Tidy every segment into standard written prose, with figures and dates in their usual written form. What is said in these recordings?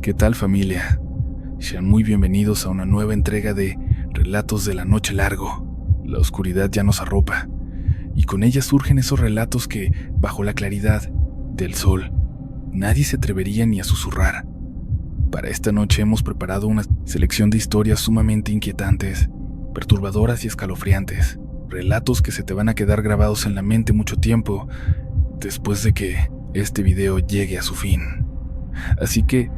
¿Qué tal, familia? Sean muy bienvenidos a una nueva entrega de Relatos de la Noche Largo. La oscuridad ya nos arropa, y con ella surgen esos relatos que, bajo la claridad del sol, nadie se atrevería ni a susurrar. Para esta noche hemos preparado una selección de historias sumamente inquietantes, perturbadoras y escalofriantes. Relatos que se te van a quedar grabados en la mente mucho tiempo después de que este video llegue a su fin. Así que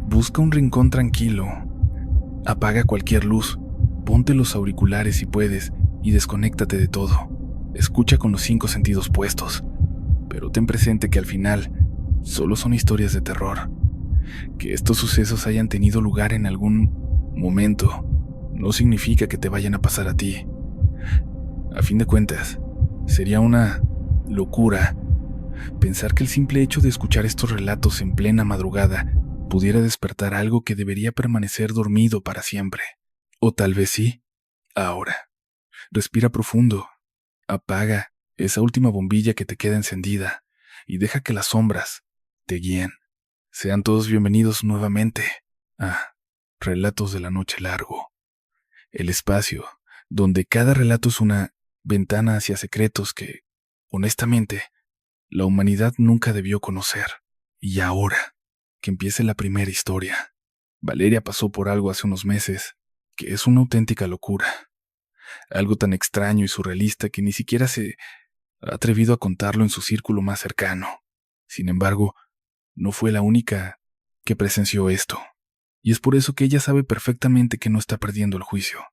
busca un rincón tranquilo, apaga cualquier luz, ponte los auriculares si puedes y desconéctate de todo. Escucha con los 5 sentidos puestos, pero ten presente que al final solo son historias de terror. Que estos sucesos hayan tenido lugar en algún momento no significa que te vayan a pasar a ti. A fin de cuentas, sería una locura pensar que el simple hecho de escuchar estos relatos en plena madrugada pudiera despertar algo que debería permanecer dormido para siempre. O tal vez sí. Ahora, respira profundo, apaga esa última bombilla que te queda encendida y deja que las sombras te guíen. Sean todos bienvenidos nuevamente a Relatos de la Noche Largo, el espacio donde cada relato es una ventana hacia secretos que, honestamente, la humanidad nunca debió conocer. Y ahora, que empiece la primera historia. Valeria pasó por algo hace unos meses que es una auténtica locura. Algo tan extraño y surrealista que ni siquiera se ha atrevido a contarlo en su círculo más cercano. Sin embargo, no fue la única que presenció esto. Y es por eso que ella sabe perfectamente que no está perdiendo el juicio.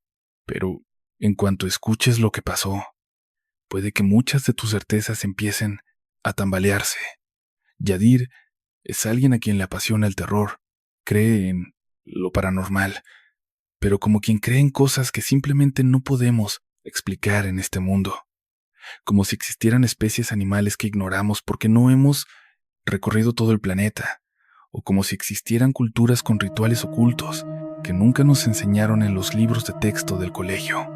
Pero, en cuanto escuches lo que pasó, puede que muchas de tus certezas empiecen a tambalearse. Yadir es alguien a quien le apasiona el terror, cree en lo paranormal, pero como quien cree en cosas que simplemente no podemos explicar en este mundo. Como si existieran especies animales que ignoramos porque no hemos recorrido todo el planeta, o como si existieran culturas con rituales ocultos que nunca nos enseñaron en los libros de texto del colegio.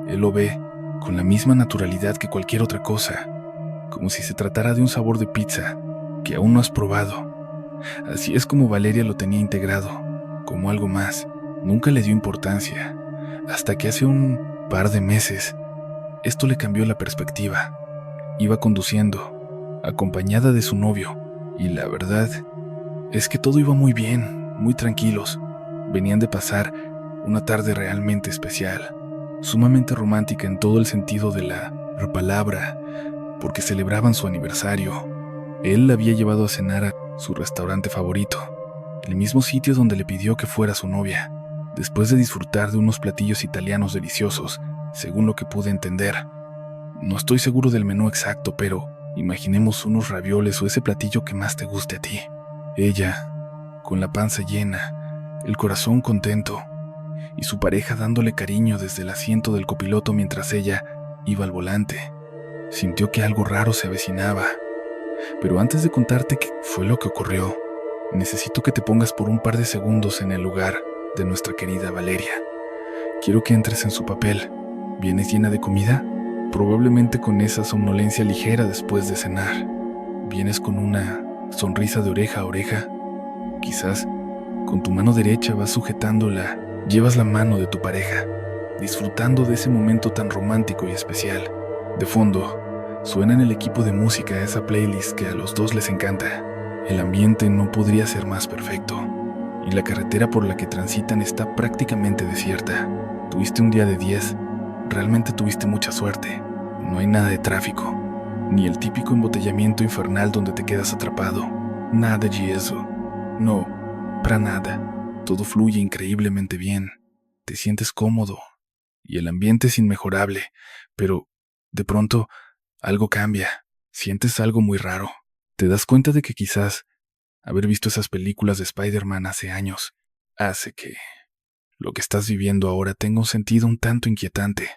Él lo ve con la misma naturalidad que cualquier otra cosa, como si se tratara de un sabor de pizza que aún no has probado. Así es como Valeria lo tenía integrado, como algo más. Nunca le dio importancia, hasta que hace un par de meses esto le cambió la perspectiva. Iba conduciendo, acompañada de su novio, y la verdad es que todo iba muy bien, muy tranquilos. Venían de pasar una tarde realmente especial, sumamente romántica en todo el sentido de la palabra, porque celebraban su aniversario. Él la había llevado a cenar a su restaurante favorito, el mismo sitio donde le pidió que fuera su novia, después de disfrutar de unos platillos italianos deliciosos, según lo que pude entender. No estoy seguro del menú exacto, pero imaginemos unos ravioles o ese platillo que más te guste a ti. Ella, con la panza llena, el corazón contento, y su pareja dándole cariño desde el asiento del copiloto mientras ella iba al volante. Sintió que algo raro se avecinaba. Pero antes de contarte qué fue lo que ocurrió, necesito que te pongas por un par de segundos en el lugar de nuestra querida Valeria. Quiero que entres en su papel. ¿Vienes llena de comida? Probablemente con esa somnolencia ligera después de cenar. ¿Vienes con una sonrisa de oreja a oreja? Quizás con tu mano derecha vas sujetándola, llevas la mano de tu pareja, disfrutando de ese momento tan romántico y especial. De fondo, suena en el equipo de música esa playlist que a los dos les encanta. El ambiente no podría ser más perfecto, y la carretera por la que transitan está prácticamente desierta. Tuviste un día de 10, realmente tuviste mucha suerte. No hay nada de tráfico, ni el típico embotellamiento infernal donde te quedas atrapado. Nada de eso. No, para nada. Todo fluye increíblemente bien. Te sientes cómodo, y el ambiente es inmejorable, pero de pronto algo cambia, sientes algo muy raro. Te das cuenta de que quizás haber visto esas películas de Spider-Man hace años hace que lo que estás viviendo ahora tenga un sentido un tanto inquietante.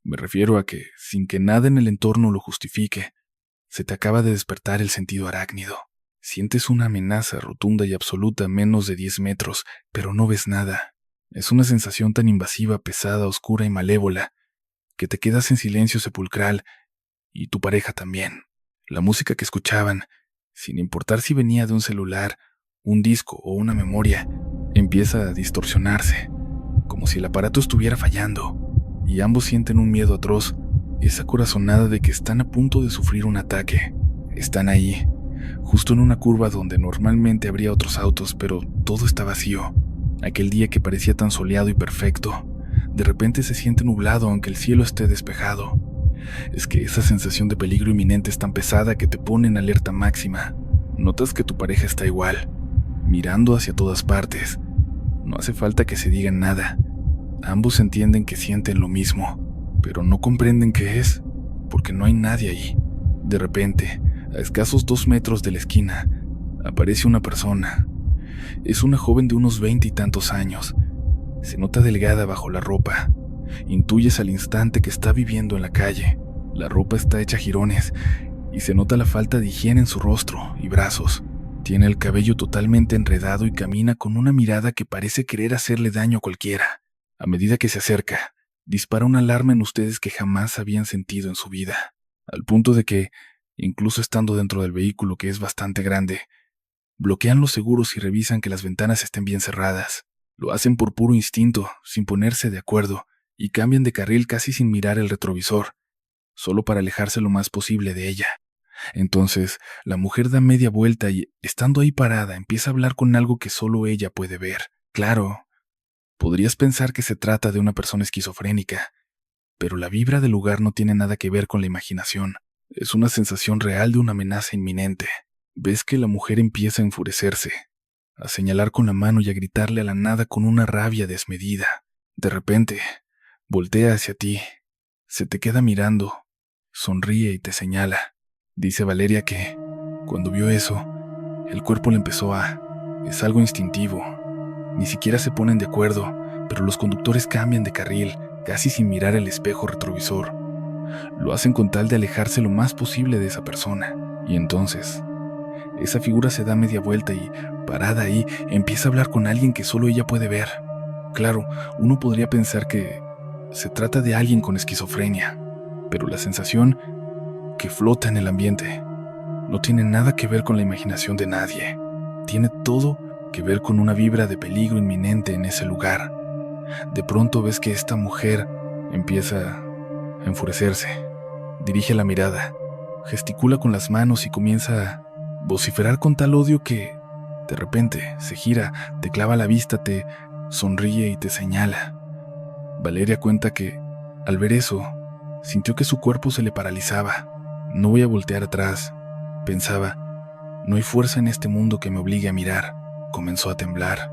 Me refiero a que, sin que nada en el entorno lo justifique, se te acaba de despertar el sentido arácnido. Sientes una amenaza rotunda y absoluta a menos de 10 metros, pero no ves nada. Es una sensación tan invasiva, pesada, oscura y malévola, que te quedas en silencio sepulcral, y tu pareja también. La música que escuchaban, sin importar si venía de un celular, un disco o una memoria, empieza a distorsionarse, como si el aparato estuviera fallando, y ambos sienten un miedo atroz, esa corazonada de que están a punto de sufrir un ataque. Están ahí, justo en una curva donde normalmente habría otros autos, pero todo está vacío. Aquel día que parecía tan soleado y perfecto, de repente se siente nublado aunque el cielo esté despejado. Es que esa sensación de peligro inminente es tan pesada que te pone en alerta máxima. Notas que tu pareja está igual, mirando hacia todas partes. No hace falta que se digan nada. Ambos entienden que sienten lo mismo, pero no comprenden qué es, porque no hay nadie ahí. De repente, a escasos 2 metros de la esquina, aparece una persona. Es una joven de unos 20 y tantos años. Se nota delgada bajo la ropa. Intuyes al instante que está viviendo en la calle. La ropa está hecha jirones y se nota la falta de higiene en su rostro y brazos. Tiene el cabello totalmente enredado y camina con una mirada que parece querer hacerle daño a cualquiera. A medida que se acerca, dispara una alarma en ustedes que jamás habían sentido en su vida, al punto de que, incluso estando dentro del vehículo, que es bastante grande, bloquean los seguros y revisan que las ventanas estén bien cerradas. Lo hacen por puro instinto, sin ponerse de acuerdo, y cambian de carril casi sin mirar el retrovisor, solo para alejarse lo más posible de ella. Entonces, la mujer da media vuelta y, estando ahí parada, empieza a hablar con algo que solo ella puede ver. Claro, podrías pensar que se trata de una persona esquizofrénica, pero la vibra del lugar no tiene nada que ver con la imaginación. Es una sensación real de una amenaza inminente. Ves que la mujer empieza a enfurecerse, a señalar con la mano y a gritarle a la nada con una rabia desmedida. De repente, voltea hacia ti, se te queda mirando, sonríe y te señala. Dice Valeria que, cuando vio eso, el cuerpo le empezó a... Es algo instintivo. Ni siquiera se ponen de acuerdo, pero los conductores cambian de carril, casi sin mirar el espejo retrovisor. Lo hacen con tal de alejarse lo más posible de esa persona. Y entonces, esa figura se da media vuelta y, parada ahí, empieza a hablar con alguien que solo ella puede ver. Claro, uno podría pensar que se trata de alguien con esquizofrenia, pero la sensación que flota en el ambiente no tiene nada que ver con la imaginación de nadie. Tiene todo que ver con una vibra de peligro inminente en ese lugar. De pronto ves que esta mujer empieza a enfurecerse. Dirige la mirada, gesticula con las manos y comienza a vociferar con tal odio que, de repente, se gira, te clava la vista, te sonríe y te señala. Valeria cuenta que, al ver eso, sintió que su cuerpo se le paralizaba. No voy a voltear atrás, pensaba. No hay fuerza en este mundo que me obligue a mirar. Comenzó a temblar.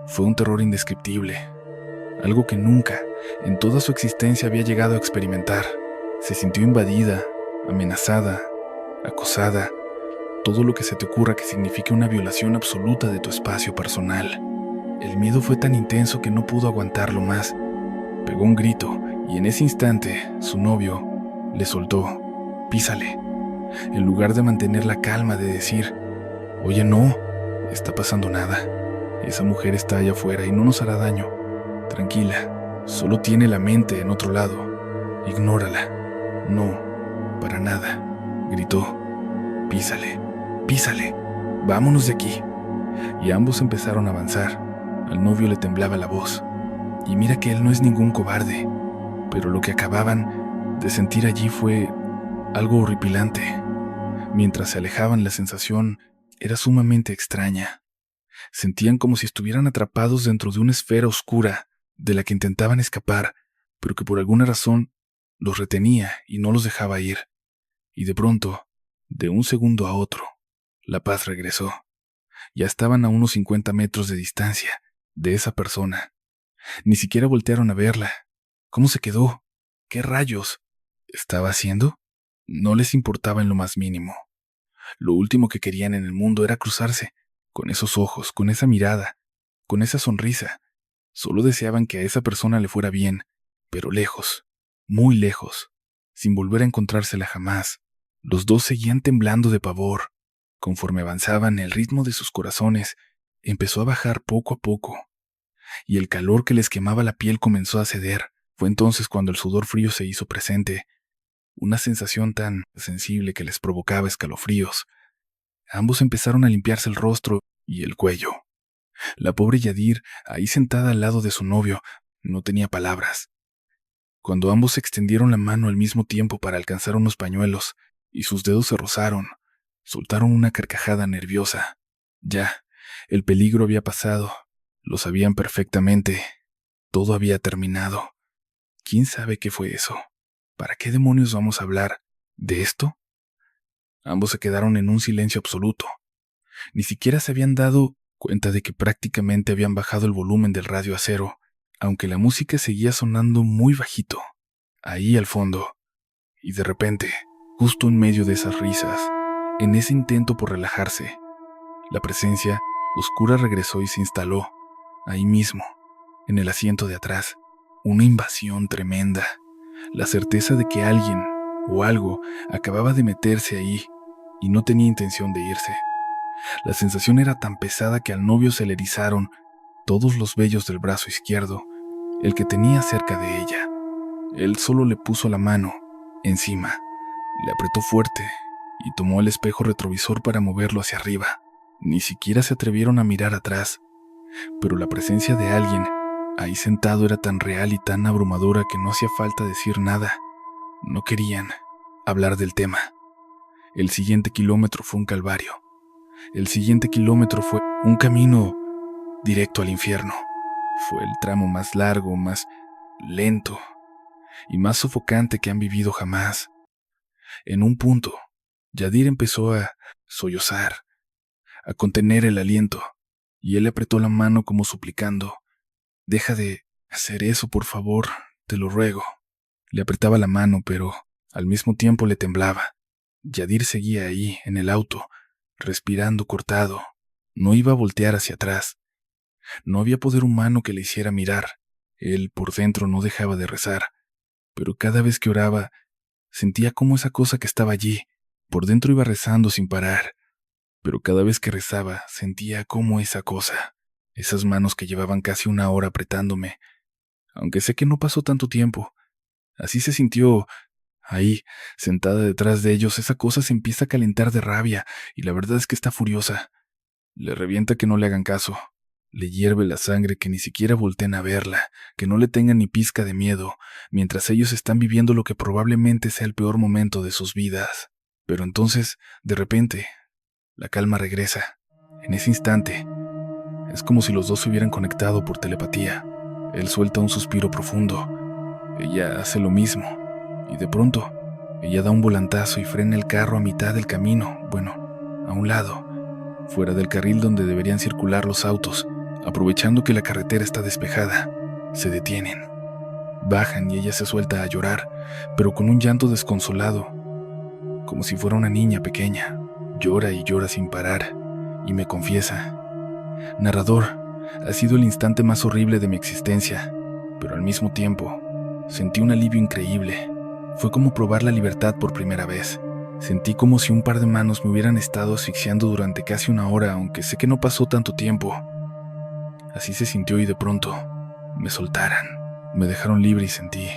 Fue un terror indescriptible, algo que nunca, en toda su existencia, había llegado a experimentar. Se sintió invadida, amenazada, acosada, todo lo que se te ocurra que signifique una violación absoluta de tu espacio personal. El miedo fue tan intenso que no pudo aguantarlo más. Pegó un grito y en ese instante su novio le soltó: «Písale», en lugar de mantener la calma de decir: «Oye, no, está pasando nada. Esa mujer está allá afuera y no nos hará daño. Tranquila, solo tiene la mente en otro lado. Ignórala». «No, para nada», gritó. «Písale, písale, vámonos de aquí». Y ambos empezaron a avanzar. Al novio le temblaba la voz. Y mira que él no es ningún cobarde, pero lo que acababan de sentir allí fue algo horripilante. Mientras se alejaban, la sensación era sumamente extraña. Sentían como si estuvieran atrapados dentro de una esfera oscura de la que intentaban escapar, pero que por alguna razón los retenía y no los dejaba ir. Y de pronto, de un segundo a otro, la paz regresó. Ya estaban a unos 50 metros de distancia de esa persona. Ni siquiera voltearon a verla. ¿Cómo se quedó? ¿Qué rayos estaba haciendo? No les importaba en lo más mínimo. Lo último que querían en el mundo era cruzarse, con esos ojos, con esa mirada, con esa sonrisa. Solo deseaban que a esa persona le fuera bien, pero lejos, muy lejos, sin volver a encontrársela jamás. Los dos seguían temblando de pavor. Conforme avanzaban, el ritmo de sus corazones empezó a bajar poco a poco, y el calor que les quemaba la piel comenzó a ceder. Fue entonces cuando el sudor frío se hizo presente, una sensación tan sensible que les provocaba escalofríos. Ambos empezaron a limpiarse el rostro y el cuello. La pobre Yadir, ahí sentada al lado de su novio, no tenía palabras. Cuando ambos extendieron la mano al mismo tiempo para alcanzar unos pañuelos, y sus dedos se rozaron, soltaron una carcajada nerviosa. Ya, el peligro había pasado, lo sabían perfectamente, todo había terminado. ¿Quién sabe qué fue eso? ¿Para qué demonios vamos a hablar de esto? Ambos se quedaron en un silencio absoluto. Ni siquiera se habían dado cuenta de que prácticamente habían bajado el volumen del radio a cero, aunque la música seguía sonando muy bajito, ahí al fondo. Y de repente, justo en medio de esas risas, en ese intento por relajarse, la presencia oscura regresó y se instaló, ahí mismo, en el asiento de atrás. Una invasión tremenda, la certeza de que alguien o algo acababa de meterse ahí y no tenía intención de irse. La sensación era tan pesada que al novio se le erizaron todos los vellos del brazo izquierdo, el que tenía cerca de ella. Él solo le puso la mano encima, le apretó fuerte y tomó el espejo retrovisor para moverlo hacia arriba. Ni siquiera se atrevieron a mirar atrás, pero la presencia de alguien ahí sentado era tan real y tan abrumadora que no hacía falta decir nada. No querían hablar del tema. El siguiente kilómetro fue un calvario. El siguiente kilómetro fue un camino directo al infierno. Fue el tramo más largo, más lento y más sofocante que han vivido jamás. En un punto, Yadir empezó a sollozar, a contener el aliento, y él le apretó la mano como suplicando: «Deja de hacer eso, por favor, te lo ruego». Le apretaba la mano, pero al mismo tiempo le temblaba. Yadir seguía ahí, en el auto, respirando cortado. No iba a voltear hacia atrás. No había poder humano que le hiciera mirar. Él, por dentro, no dejaba de rezar. Pero cada vez que oraba, sentía como esa cosa que estaba allí, por dentro iba rezando sin parar. Pero cada vez que rezaba, sentía como esa cosa, esas manos que llevaban casi una hora apretándome. Aunque sé que no pasó tanto tiempo. Así se sintió. Ahí, sentada detrás de ellos, esa cosa se empieza a calentar de rabia, y la verdad es que está furiosa. Le revienta que no le hagan caso. Le hierve la sangre que ni siquiera volteen a verla, que no le tengan ni pizca de miedo, mientras ellos están viviendo lo que probablemente sea el peor momento de sus vidas. Pero entonces, de repente, la calma regresa. En ese instante, es como si los dos se hubieran conectado por telepatía. Él suelta un suspiro profundo. Ella hace lo mismo. Y de pronto, ella da un volantazo y frena el carro a mitad del camino, bueno, a un lado, fuera del carril donde deberían circular los autos. Aprovechando que la carretera está despejada, se detienen. Bajan y ella se suelta a llorar, pero con un llanto desconsolado, como si fuera una niña pequeña. Llora y llora sin parar, y me confiesa: «Narrador, ha sido el instante más horrible de mi existencia, pero al mismo tiempo, sentí un alivio increíble. Fue como probar la libertad por primera vez. Sentí como si un par de manos me hubieran estado asfixiando durante casi una hora, aunque sé que no pasó tanto tiempo». Así se sintió y de pronto me soltaran. Me dejaron libre y sentí,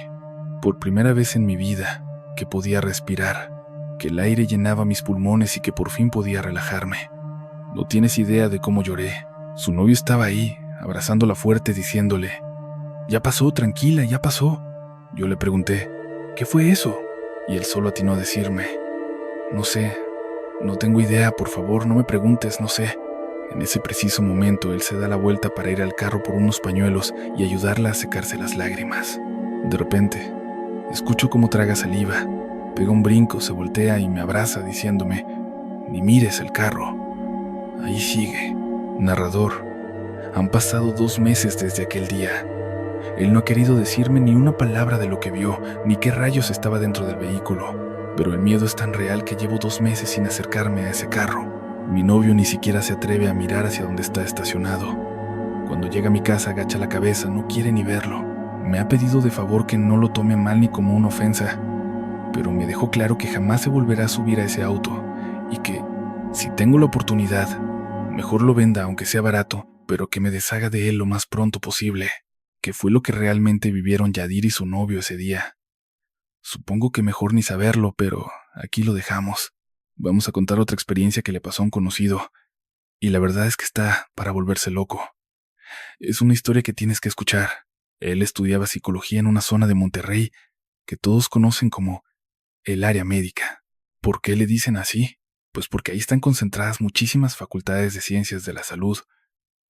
por primera vez en mi vida, que podía respirar, que el aire llenaba mis pulmones y que por fin podía relajarme. No tienes idea de cómo lloré. Su novio estaba ahí, abrazándola fuerte, diciéndole: «Ya pasó, tranquila, ya pasó». Yo le pregunté: «¿Qué fue eso?». Y él solo atinó a decirme: «No sé, no tengo idea, por favor, no me preguntes, no sé». En ese preciso momento, él se da la vuelta para ir al carro por unos pañuelos y ayudarla a secarse las lágrimas. De repente, escucho cómo traga saliva, pega un brinco, se voltea y me abraza diciéndome: «Ni mires el carro. Ahí sigue». Narrador, han pasado 2 meses desde aquel día. Él no ha querido decirme ni una palabra de lo que vio, ni qué rayos estaba dentro del vehículo, pero el miedo es tan real que llevo 2 meses sin acercarme a ese carro. Mi novio ni siquiera se atreve a mirar hacia donde está estacionado. Cuando llega a mi casa agacha la cabeza, no quiere ni verlo. Me ha pedido de favor que no lo tome mal ni como una ofensa, pero me dejó claro que jamás se volverá a subir a ese auto y que, si tengo la oportunidad, mejor lo venda aunque sea barato, pero que me deshaga de él lo más pronto posible, que fue lo que realmente vivieron Yadir y su novio ese día. Supongo que mejor ni saberlo, pero aquí lo dejamos. Vamos a contar otra experiencia que le pasó a un conocido. y la verdad es que está para volverse loco. Es una historia que tienes que escuchar. Él estudiaba psicología en una zona de Monterrey que todos conocen como el área médica. ¿Por qué le dicen así? Pues porque ahí están concentradas muchísimas facultades de ciencias de la salud,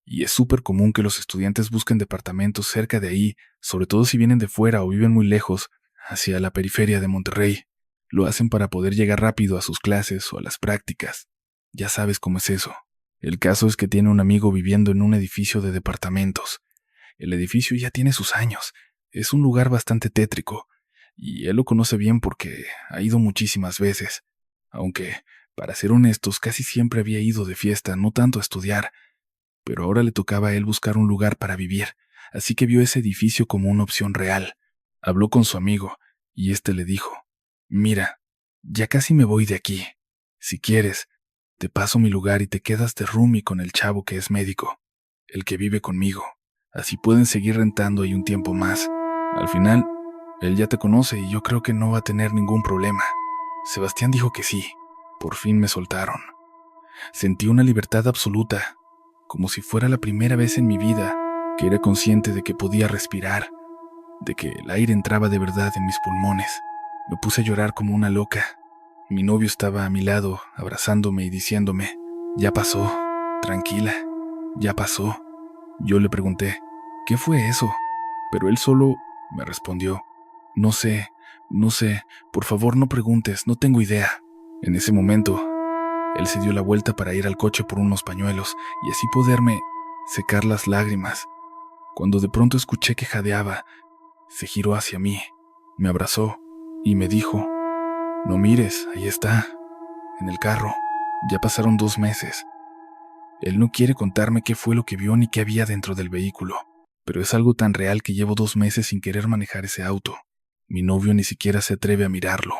y es súper común que los estudiantes busquen departamentos cerca de ahí, sobre todo si vienen de fuera o viven muy lejos, hacia la periferia de Monterrey. Lo hacen para poder llegar rápido a sus clases o a las prácticas. Ya sabes cómo es eso. El caso es que tiene un amigo viviendo en un edificio de departamentos. El edificio ya tiene sus años. Es un lugar bastante tétrico, y él lo conoce bien porque ha ido muchísimas veces. Aunque, para ser honestos, casi siempre había ido de fiesta, no tanto a estudiar, pero ahora le tocaba a él buscar un lugar para vivir, así que vio ese edificio como una opción real. Habló con su amigo, y éste le dijo: «Mira, ya casi me voy de aquí. Si quieres, te paso mi lugar y te quedas de roomie con el chavo que es médico, el que vive conmigo. Así pueden seguir rentando ahí un tiempo más. Al final, él ya te conoce y yo creo que no va a tener ningún problema». Sebastián dijo que sí. Por fin me soltaron. Sentí una libertad absoluta, como si fuera la primera vez en mi vida que era consciente de que podía respirar, de que el aire entraba de verdad en mis pulmones. Me puse a llorar como una loca. Mi novio estaba a mi lado, abrazándome y diciéndome: «Ya pasó, tranquila, ya pasó». Yo le pregunté: «¿Qué fue eso?», pero él solo me respondió: «No sé, no sé, por favor no preguntes, no tengo idea». En ese momento, él se dio la vuelta para ir al coche por unos pañuelos y así poderme secar las lágrimas. Cuando de pronto escuché que jadeaba, se giró hacia mí, me abrazó y me dijo: «No mires, ahí está, en el carro. Ya pasaron 2 meses». Él no quiere contarme qué fue lo que vio ni qué había dentro del vehículo, pero es algo tan real que llevo 2 meses sin querer manejar ese auto. Mi novio ni siquiera se atreve a mirarlo.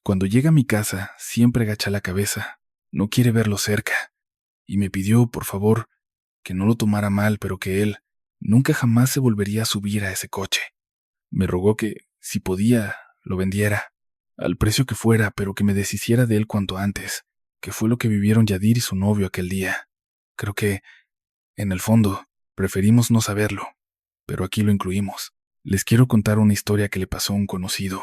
Cuando llega a mi casa, siempre agacha la cabeza. No quiere verlo cerca. Y me pidió, por favor, que no lo tomara mal, pero que él nunca jamás se volvería a subir a ese coche. Me rogó que, si podía, lo vendiera, al precio que fuera, pero que me deshiciera de él cuanto antes, que fue lo que vivieron Yadir y su novio aquel día. Creo que, en el fondo, preferimos no saberlo, pero aquí lo incluimos. Les quiero contar una historia que le pasó a un conocido.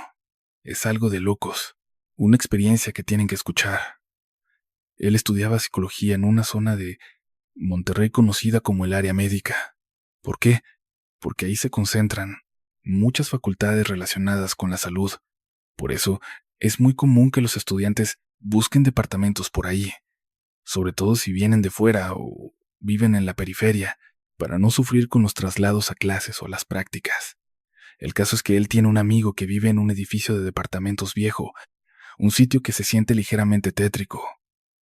Es algo de locos, una experiencia que tienen que escuchar. Él estudiaba psicología en una zona de Monterrey conocida como el área médica. ¿Por qué? Porque ahí se concentran muchas facultades relacionadas con la salud. Por eso, es muy común que los estudiantes busquen departamentos por ahí, sobre todo si vienen de fuera o viven en la periferia, para no sufrir con los traslados a clases o a las prácticas. El caso es que él tiene un amigo que vive en un edificio de departamentos viejo, un sitio que se siente ligeramente tétrico.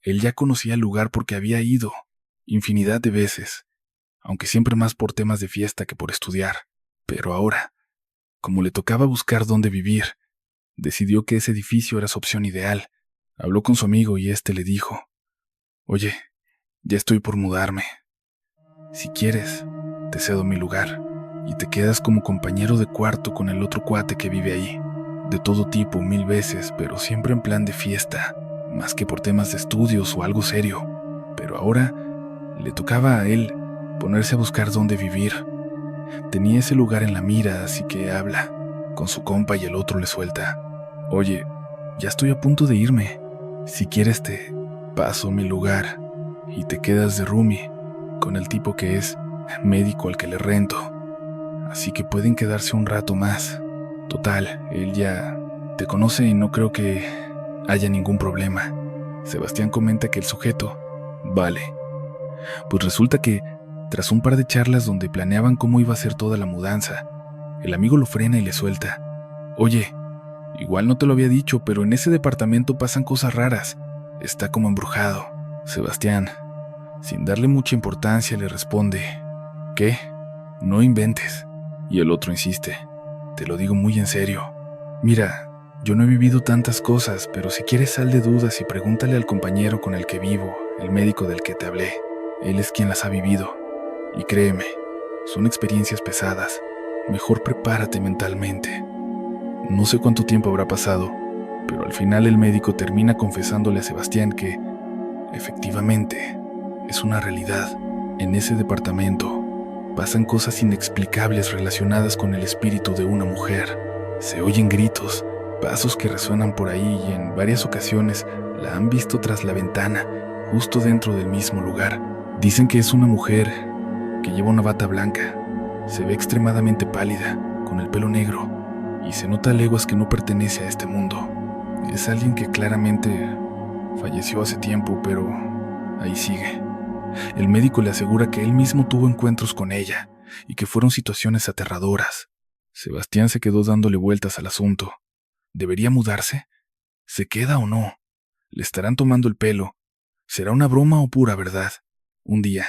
Él ya conocía el lugar porque había ido infinidad de veces, aunque siempre más por temas de fiesta que por estudiar. Pero ahora, como le tocaba buscar dónde vivir, decidió que ese edificio era su opción ideal. Habló con su amigo y éste le dijo: «Oye, ya estoy por mudarme. Si quieres, te cedo mi lugar y te quedas como compañero de cuarto con el otro cuate que vive ahí. De todo tipo, 1000 veces, pero siempre en plan de fiesta, más que por temas de estudios o algo serio». Pero ahora le tocaba a él ponerse a buscar dónde vivir. Tenía ese lugar en la mira, así que habla con su compa y el otro le suelta: «Oye, ya estoy a punto de irme. Si quieres te paso mi lugar y te quedas de roomie con el tipo que es médico al que le rento. Así que pueden quedarse un rato más. Total, él ya te conoce y no creo que haya ningún problema». Sebastián comenta que el sujeto: «Vale». Pues resulta que, tras un par de charlas donde planeaban cómo iba a ser toda la mudanza, el amigo lo frena y le suelta: «Oye, igual no te lo había dicho, pero en ese departamento pasan cosas raras. Está como embrujado». Sebastián, sin darle mucha importancia, le responde: «¿Qué? No inventes». Y el otro insiste: «Te lo digo muy en serio. Mira, yo no he vivido tantas cosas, pero si quieres sal de dudas y pregúntale al compañero con el que vivo, el médico del que te hablé. Él es quien las ha vivido. Y créeme, son experiencias pesadas. Mejor prepárate mentalmente». No sé cuánto tiempo habrá pasado, pero al final el médico termina confesándole a Sebastián que, efectivamente, es una realidad. En ese departamento pasan cosas inexplicables relacionadas con el espíritu de una mujer. Se oyen gritos, pasos que resuenan por ahí y en varias ocasiones la han visto tras la ventana, justo dentro del mismo lugar. Dicen que es una mujer que lleva una bata blanca. Se ve extremadamente pálida, con el pelo negro, y se nota a leguas que no pertenece a este mundo. Es alguien que claramente falleció hace tiempo, pero ahí sigue. El médico le asegura que él mismo tuvo encuentros con ella y que fueron situaciones aterradoras. Sebastián se quedó dándole vueltas al asunto. ¿Debería mudarse? ¿Se queda o no? ¿Le estarán tomando el pelo? ¿Será una broma o pura verdad? Un día,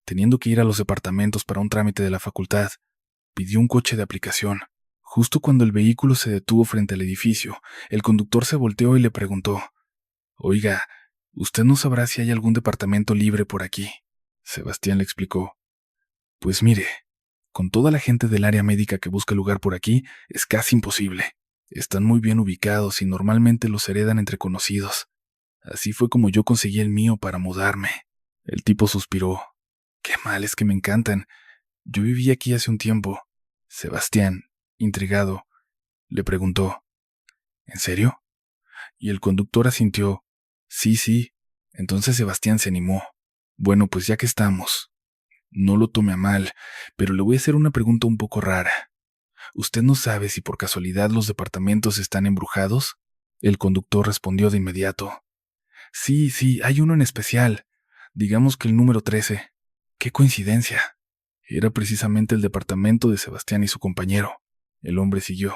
teniendo que ir a los departamentos para un trámite de la facultad, pidió un coche de aplicación. Justo cuando el vehículo se detuvo frente al edificio, el conductor se volteó y le preguntó: «Oiga, ¿usted no sabrá si hay algún departamento libre por aquí?». Sebastián le explicó: «Pues mire, con toda la gente del área médica que busca lugar por aquí, es casi imposible. Están muy bien ubicados y normalmente los heredan entre conocidos. Así fue como yo conseguí el mío para mudarme». El tipo suspiró. «Qué mal, es que me encantan. Yo viví aquí hace un tiempo». Sebastián, intrigado, le preguntó: «¿En serio?». Y el conductor asintió: «Sí, sí». Entonces Sebastián se animó: «Bueno, pues ya que estamos, no lo tome a mal, pero le voy a hacer una pregunta un poco rara. ¿Usted no sabe si por casualidad los departamentos están embrujados?». El conductor respondió de inmediato: «Sí, sí, hay uno en especial. Digamos que el número 13. ¡Qué coincidencia!». Era precisamente el departamento de Sebastián y su compañero. El hombre siguió: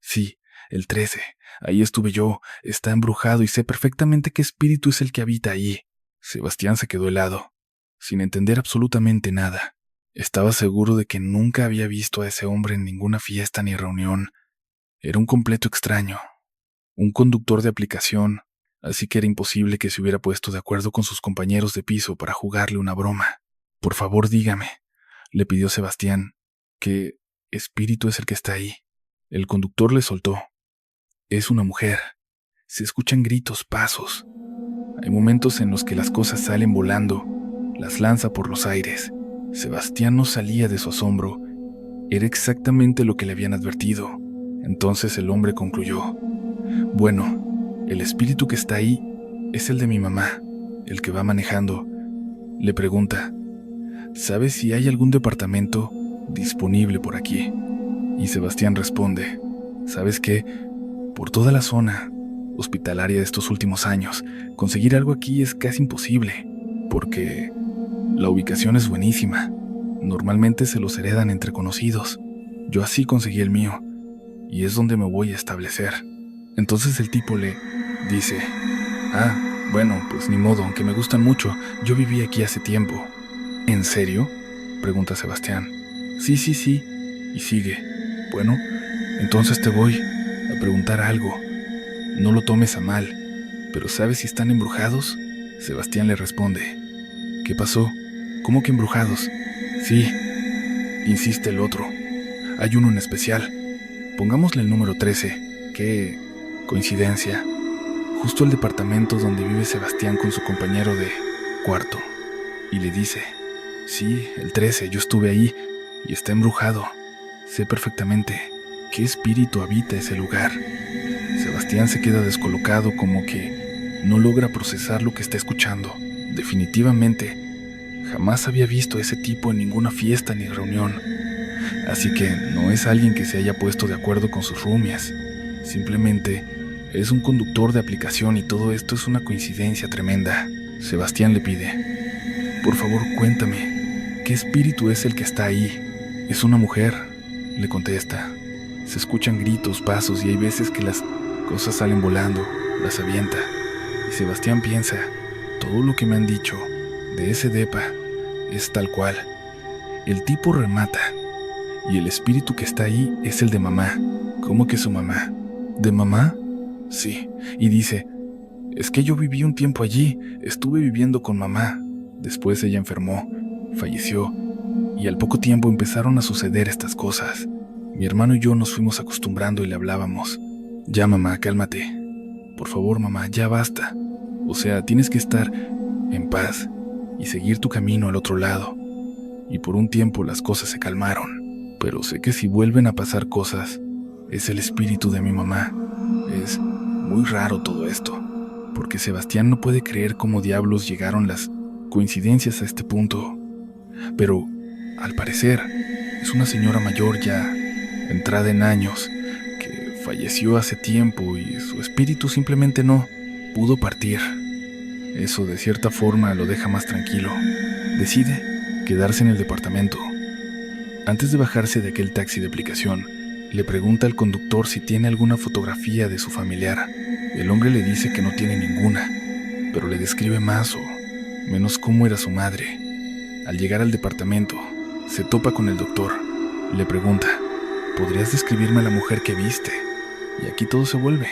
«Sí, el 13. Ahí estuve yo. Está embrujado y sé perfectamente qué espíritu es el que habita ahí». Sebastián se quedó helado, sin entender absolutamente nada. Estaba seguro de que nunca había visto a ese hombre en ninguna fiesta ni reunión. Era un completo extraño, un conductor de aplicación, así que era imposible que se hubiera puesto de acuerdo con sus compañeros de piso para jugarle una broma. «Por favor, dígame», le pidió Sebastián, «¿qué espíritu es el que está ahí?». El conductor le soltó: «Es una mujer. Se escuchan gritos, pasos. Hay momentos en los que las cosas salen volando, las lanza por los aires». Sebastián no salía de su asombro. Era exactamente lo que le habían advertido. Entonces el hombre concluyó: «Bueno, el espíritu que está ahí es el de mi mamá, el que va manejando». Le pregunta: «¿Sabes si hay algún departamento disponible por aquí?». Y Sebastián responde: «¿Sabes qué? Por toda la zona hospitalaria de estos últimos años, conseguir algo aquí es casi imposible, porque la ubicación es buenísima. Normalmente se los heredan entre conocidos. Yo así conseguí el mío, y es donde me voy a establecer». Entonces el tipo le dice: «Ah, bueno, pues ni modo, aunque me gustan mucho. Yo viví aquí hace tiempo». «¿En serio?», pregunta Sebastián. «Sí, sí, sí». Y sigue: «Bueno, entonces te voy a preguntar algo. No lo tomes a mal, pero ¿sabes si están embrujados?». Sebastián le responde: «¿Qué pasó? ¿Cómo que embrujados?». «Sí», insiste el otro, «hay uno en especial. Pongámosle el número 13. Qué coincidencia. Justo el departamento donde vive Sebastián con su compañero de cuarto». Y le dice: «Sí, el 13, yo estuve ahí y está embrujado. Sé perfectamente qué espíritu habita ese lugar». Sebastián se queda descolocado, como que no logra procesar lo que está escuchando. Definitivamente, jamás había visto a ese tipo en ninguna fiesta ni reunión. Así que no es alguien que se haya puesto de acuerdo con sus roomies. Simplemente es un conductor de aplicación y todo esto es una coincidencia tremenda. Sebastián le pide: «Por favor, cuéntame, ¿qué espíritu es el que está ahí?». «Es una mujer», le contesta. «Se escuchan gritos, pasos y hay veces que las cosas salen volando, las avienta». Y Sebastián piensa: todo lo que me han dicho de ese depa es tal cual. El tipo remata: «Y el espíritu que está ahí es el de mamá». «¿Cómo que su mamá?». «¿De mamá?». «Sí». Y dice: «Es que yo viví un tiempo allí, estuve viviendo con mamá. Después ella enfermó, falleció, y al poco tiempo empezaron a suceder estas cosas. Mi hermano y yo nos fuimos acostumbrando y le hablábamos: «Ya, mamá, cálmate. Por favor, mamá, ya basta. O sea, tienes que estar en paz». y seguir tu camino al otro lado. Y por un tiempo las cosas se calmaron, pero sé que si vuelven a pasar cosas, es el espíritu de mi mamá. Es muy raro todo esto, porque Sebastián no puede creer cómo diablos llegaron las coincidencias a este punto. Pero, al parecer, es una señora mayor ya entrada en años, que falleció hace tiempo y su espíritu simplemente no pudo partir. Eso de cierta forma lo deja más tranquilo. Decide quedarse en el departamento. Antes de bajarse de aquel taxi de aplicación, le pregunta al conductor si tiene alguna fotografía de su familiar. El hombre le dice que no tiene ninguna, pero le describe más o menos cómo era su madre. Al llegar al departamento, se topa con el doctor. Le pregunta, ¿podrías describirme a la mujer que viste? Y aquí todo se vuelve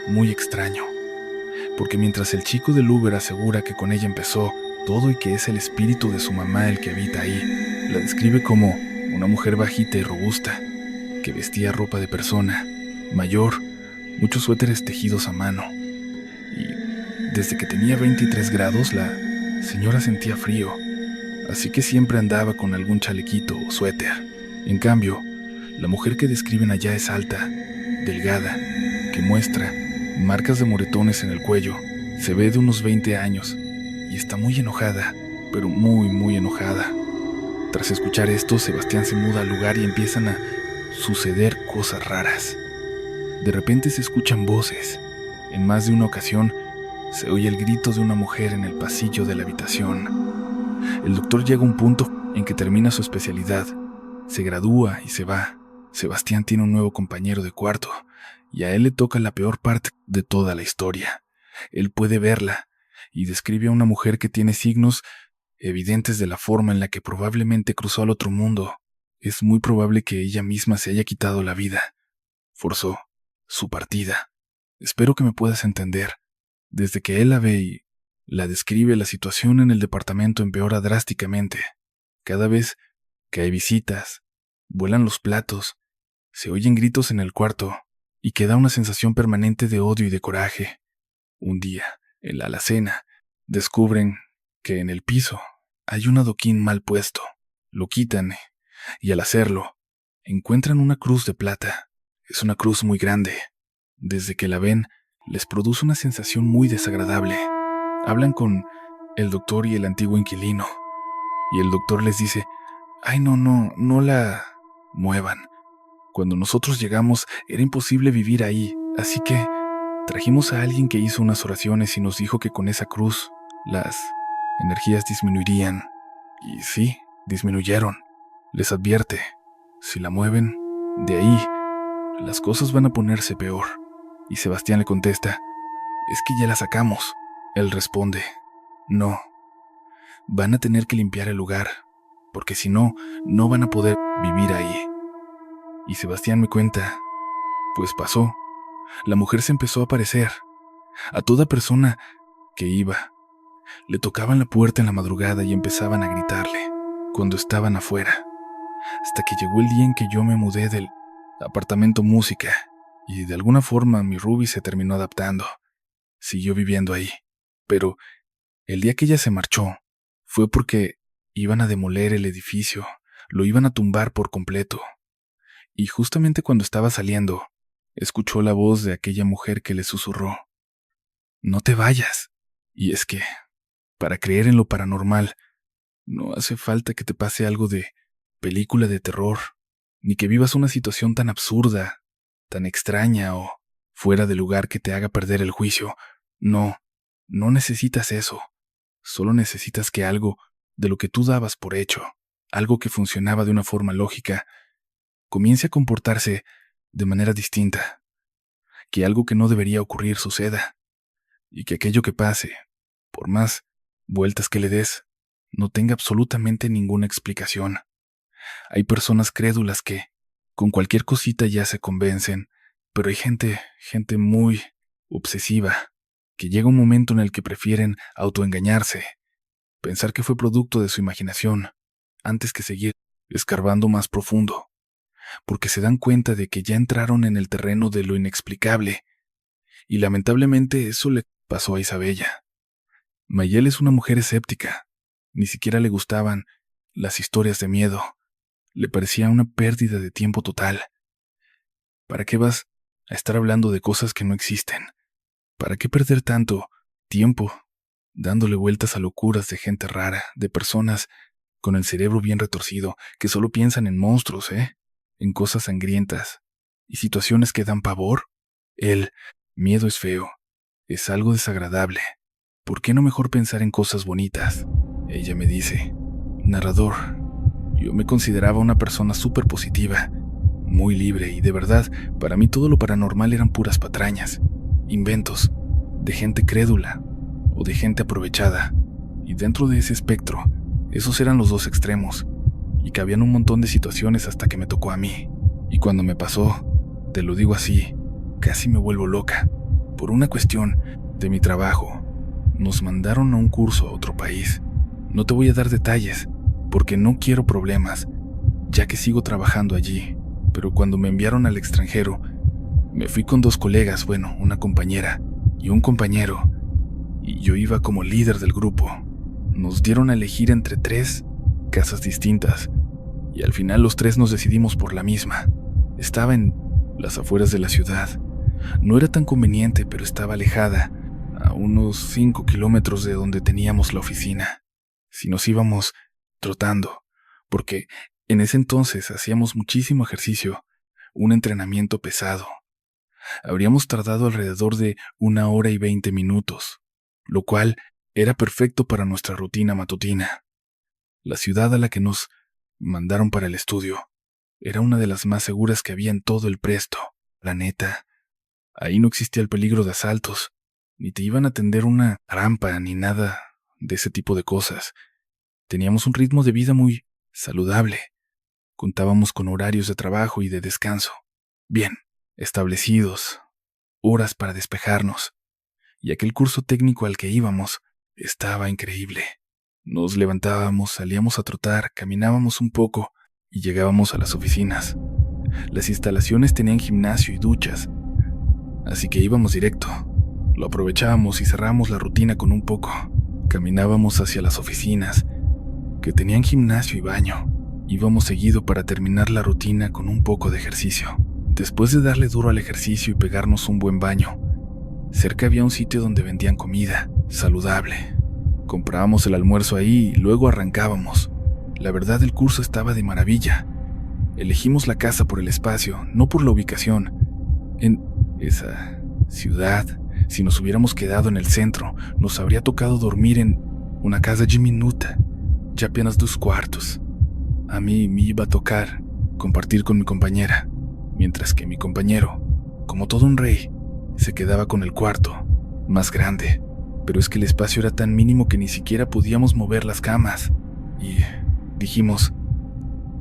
muy extraño, porque mientras el chico del Uber asegura que con ella empezó todo y que es el espíritu de su mamá el que habita ahí, la describe como una mujer bajita y robusta, que vestía ropa de persona, mayor, muchos suéteres tejidos a mano. Y desde que tenía 23 grados, la señora sentía frío, así que siempre andaba con algún chalequito o suéter. En cambio, la mujer que describen allá es alta, delgada, que muestra marcas de moretones en el cuello. Se ve de unos 20 años y está muy enojada, pero muy, muy enojada. Tras escuchar esto, Sebastián se muda al lugar y empiezan a suceder cosas raras. De repente se escuchan voces. En más de una ocasión, se oye el grito de una mujer en el pasillo de la habitación. El doctor llega a un punto en que termina su especialidad, se gradúa y se va. Sebastián tiene un nuevo compañero de cuarto, y a él le toca la peor parte de toda la historia. Él puede verla, y describe a una mujer que tiene signos evidentes de la forma en la que probablemente cruzó al otro mundo. Es muy probable que ella misma se haya quitado la vida. Forzó su partida. Espero que me puedas entender. Desde que él la ve y la describe, la situación en el departamento empeora drásticamente. Cada vez que hay visitas, vuelan los platos, se oyen gritos en el cuarto y queda una sensación permanente de odio y de coraje. Un día, en la alacena, descubren que en el piso hay un adoquín mal puesto. Lo quitan y al hacerlo, encuentran una cruz de plata. Es una cruz muy grande. Desde que la ven, les produce una sensación muy desagradable. Hablan con el doctor y el antiguo inquilino, y el doctor les dice, «Ay, no la muevan. Cuando nosotros llegamos era imposible vivir ahí, así que trajimos a alguien que hizo unas oraciones y nos dijo que con esa cruz las energías disminuirían». Y sí, disminuyeron. Les advierte, si la mueven, de ahí las cosas van a ponerse peor. Y Sebastián le contesta, «Es que ya la sacamos». Él responde, «No, van a tener que limpiar el lugar, porque si no, no van a poder vivir ahí». Y Sebastián me cuenta, pues pasó. La mujer se empezó a aparecer. A toda persona que iba, le tocaban la puerta en la madrugada y empezaban a gritarle cuando estaban afuera. Hasta que llegó el día en que yo me mudé del apartamento música y de alguna forma mi Ruby se terminó adaptando. Siguió viviendo ahí. Pero el día que ella se marchó fue porque iban a demoler el edificio, lo iban a tumbar por completo. Y justamente cuando estaba saliendo, escuchó la voz de aquella mujer que le susurró, «No te vayas». Y es que, para creer en lo paranormal, no hace falta que te pase algo de película de terror, ni que vivas una situación tan absurda, tan extraña o fuera de lugar que te haga perder el juicio. No, no necesitas eso. Solo necesitas que algo de lo que tú dabas por hecho, algo que funcionaba de una forma lógica, comience a comportarse de manera distinta, que algo que no debería ocurrir suceda, y que aquello que pase, por más vueltas que le des, no tenga absolutamente ninguna explicación. Hay personas crédulas que, con cualquier cosita ya se convencen, pero hay gente muy obsesiva, que llega un momento en el que prefieren autoengañarse, pensar que fue producto de su imaginación, antes que seguir escarbando más profundo, porque se dan cuenta de que ya entraron en el terreno de lo inexplicable, y lamentablemente eso le pasó a Isabella. Mayel es una mujer escéptica, Ni siquiera le gustaban las historias de miedo. Le parecía una pérdida de tiempo total. ¿Para qué vas a estar hablando de cosas que no existen? ¿Para qué perder tanto tiempo dándole vueltas a locuras de gente rara, de personas con el cerebro bien retorcido, que solo piensan en monstruos, en cosas sangrientas y situaciones que dan pavor? El miedo es feo, es algo desagradable. ¿Por qué no mejor pensar en cosas bonitas? Ella me dice, narrador, yo me consideraba una persona súper positiva, muy libre, y de verdad, para mí todo lo paranormal eran puras patrañas, inventos, de gente crédula o de gente aprovechada. Y dentro de ese espectro, esos eran los dos extremos, y cabían un montón de situaciones hasta que me tocó a mí. Y cuando me pasó, te lo digo así, casi me vuelvo loca. Por una cuestión de mi trabajo, nos mandaron a un curso a otro país. No te voy a dar detalles, porque no quiero problemas, ya que sigo trabajando allí. Pero cuando me enviaron al extranjero, me fui con 2 colegas, bueno, una compañera y un compañero, y yo iba como líder del grupo. Nos dieron a elegir entre 3 casas distintas, y al final los 3 nos decidimos por la misma. Estaba en las afueras de la ciudad. No era tan conveniente, pero estaba alejada, a unos 5 kilómetros de donde teníamos la oficina. Si nos íbamos trotando, porque en ese entonces hacíamos muchísimo ejercicio, un entrenamiento pesado. Habríamos tardado alrededor de 1 hora y 20 minutos, lo cual era perfecto para nuestra rutina matutina. La ciudad a la que nos mandaron para el estudio era una de las más seguras que había en todo el Presto, la neta. Ahí no existía el peligro de asaltos, ni te iban a tender una trampa, ni nada de ese tipo de cosas. Teníamos un ritmo de vida muy saludable. Contábamos con horarios de trabajo y de descanso, bien establecidos, horas para despejarnos, y aquel curso técnico al que íbamos estaba increíble. Nos levantábamos, salíamos a trotar, caminábamos un poco y llegábamos a las oficinas. Las instalaciones tenían gimnasio y duchas, así que íbamos directo. Lo aprovechábamos y cerrábamos la rutina con un poco. Caminábamos hacia las oficinas, que tenían gimnasio y baño. Íbamos seguido para terminar la rutina con un poco de ejercicio. Después de darle duro al ejercicio y pegarnos un buen baño, cerca había un sitio donde vendían comida saludable. Comprábamos el almuerzo ahí y luego arrancábamos. La verdad, el curso estaba de maravilla. Elegimos la casa por el espacio, no por la ubicación. En esa ciudad, si nos hubiéramos quedado en el centro, nos habría tocado dormir en una casa diminuta, de apenas 2 cuartos. A mí me iba a tocar compartir con mi compañera, mientras que mi compañero, como todo un rey, se quedaba con el cuarto, más grande, pero es que el espacio era tan mínimo que ni siquiera podíamos mover las camas. Y dijimos,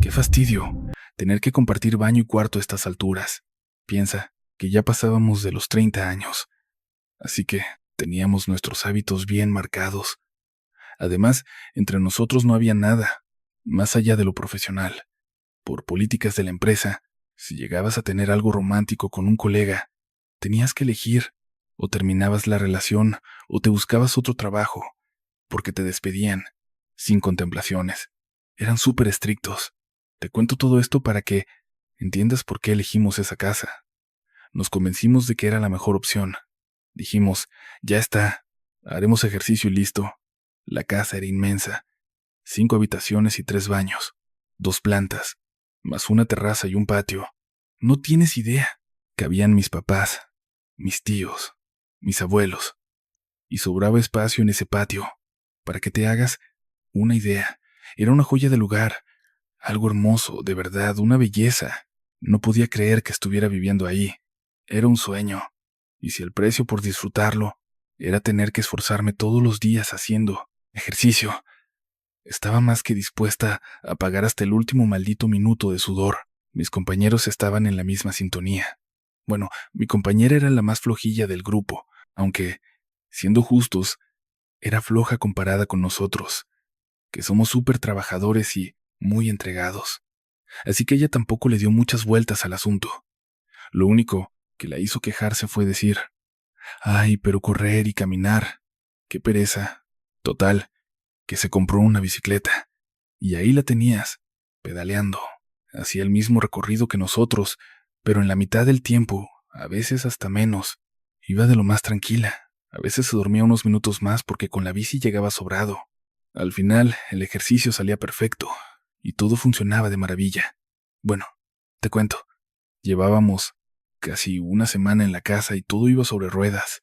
qué fastidio tener que compartir baño y cuarto a estas alturas. Piensa que ya pasábamos de los 30 años, así que teníamos nuestros hábitos bien marcados. Además, entre nosotros no había nada, más allá de lo profesional. Por políticas de la empresa, si llegabas a tener algo romántico con un colega, tenías que elegir, o terminabas la relación, o te buscabas otro trabajo, porque te despedían, sin contemplaciones. Eran súper estrictos. Te cuento todo esto para que entiendas por qué elegimos esa casa. Nos convencimos de que era la mejor opción. Dijimos, ya está, haremos ejercicio y listo. La casa era inmensa. 5 habitaciones y 3 baños, 2 plantas, más una terraza y un patio. No tienes idea. Cabían mis papás, mis tíos, mis abuelos, y sobraba espacio en ese patio. Para que te hagas una idea, era una joya de lugar, algo hermoso, de verdad, una belleza. No podía creer que estuviera viviendo ahí. Era un sueño, y si el precio por disfrutarlo era tener que esforzarme todos los días haciendo ejercicio, estaba más que dispuesta a pagar hasta el último maldito minuto de sudor. Mis compañeros estaban en la misma sintonía. Bueno, mi compañera era la más flojilla del grupo, aunque, siendo justos, era floja comparada con nosotros, que somos súper trabajadores y muy entregados. Así que ella tampoco le dio muchas vueltas al asunto. Lo único que la hizo quejarse fue decir, «Ay, pero correr y caminar, qué pereza. Total, que se compró una bicicleta. Y ahí la tenías, pedaleando. Hacía el mismo recorrido que nosotros, pero en la mitad del tiempo, a veces hasta menos, iba de lo más tranquila. A veces se dormía unos minutos más porque con la bici llegaba sobrado. Al final, el ejercicio salía perfecto y todo funcionaba de maravilla. Bueno, te cuento, llevábamos casi una semana en la casa y todo iba sobre ruedas,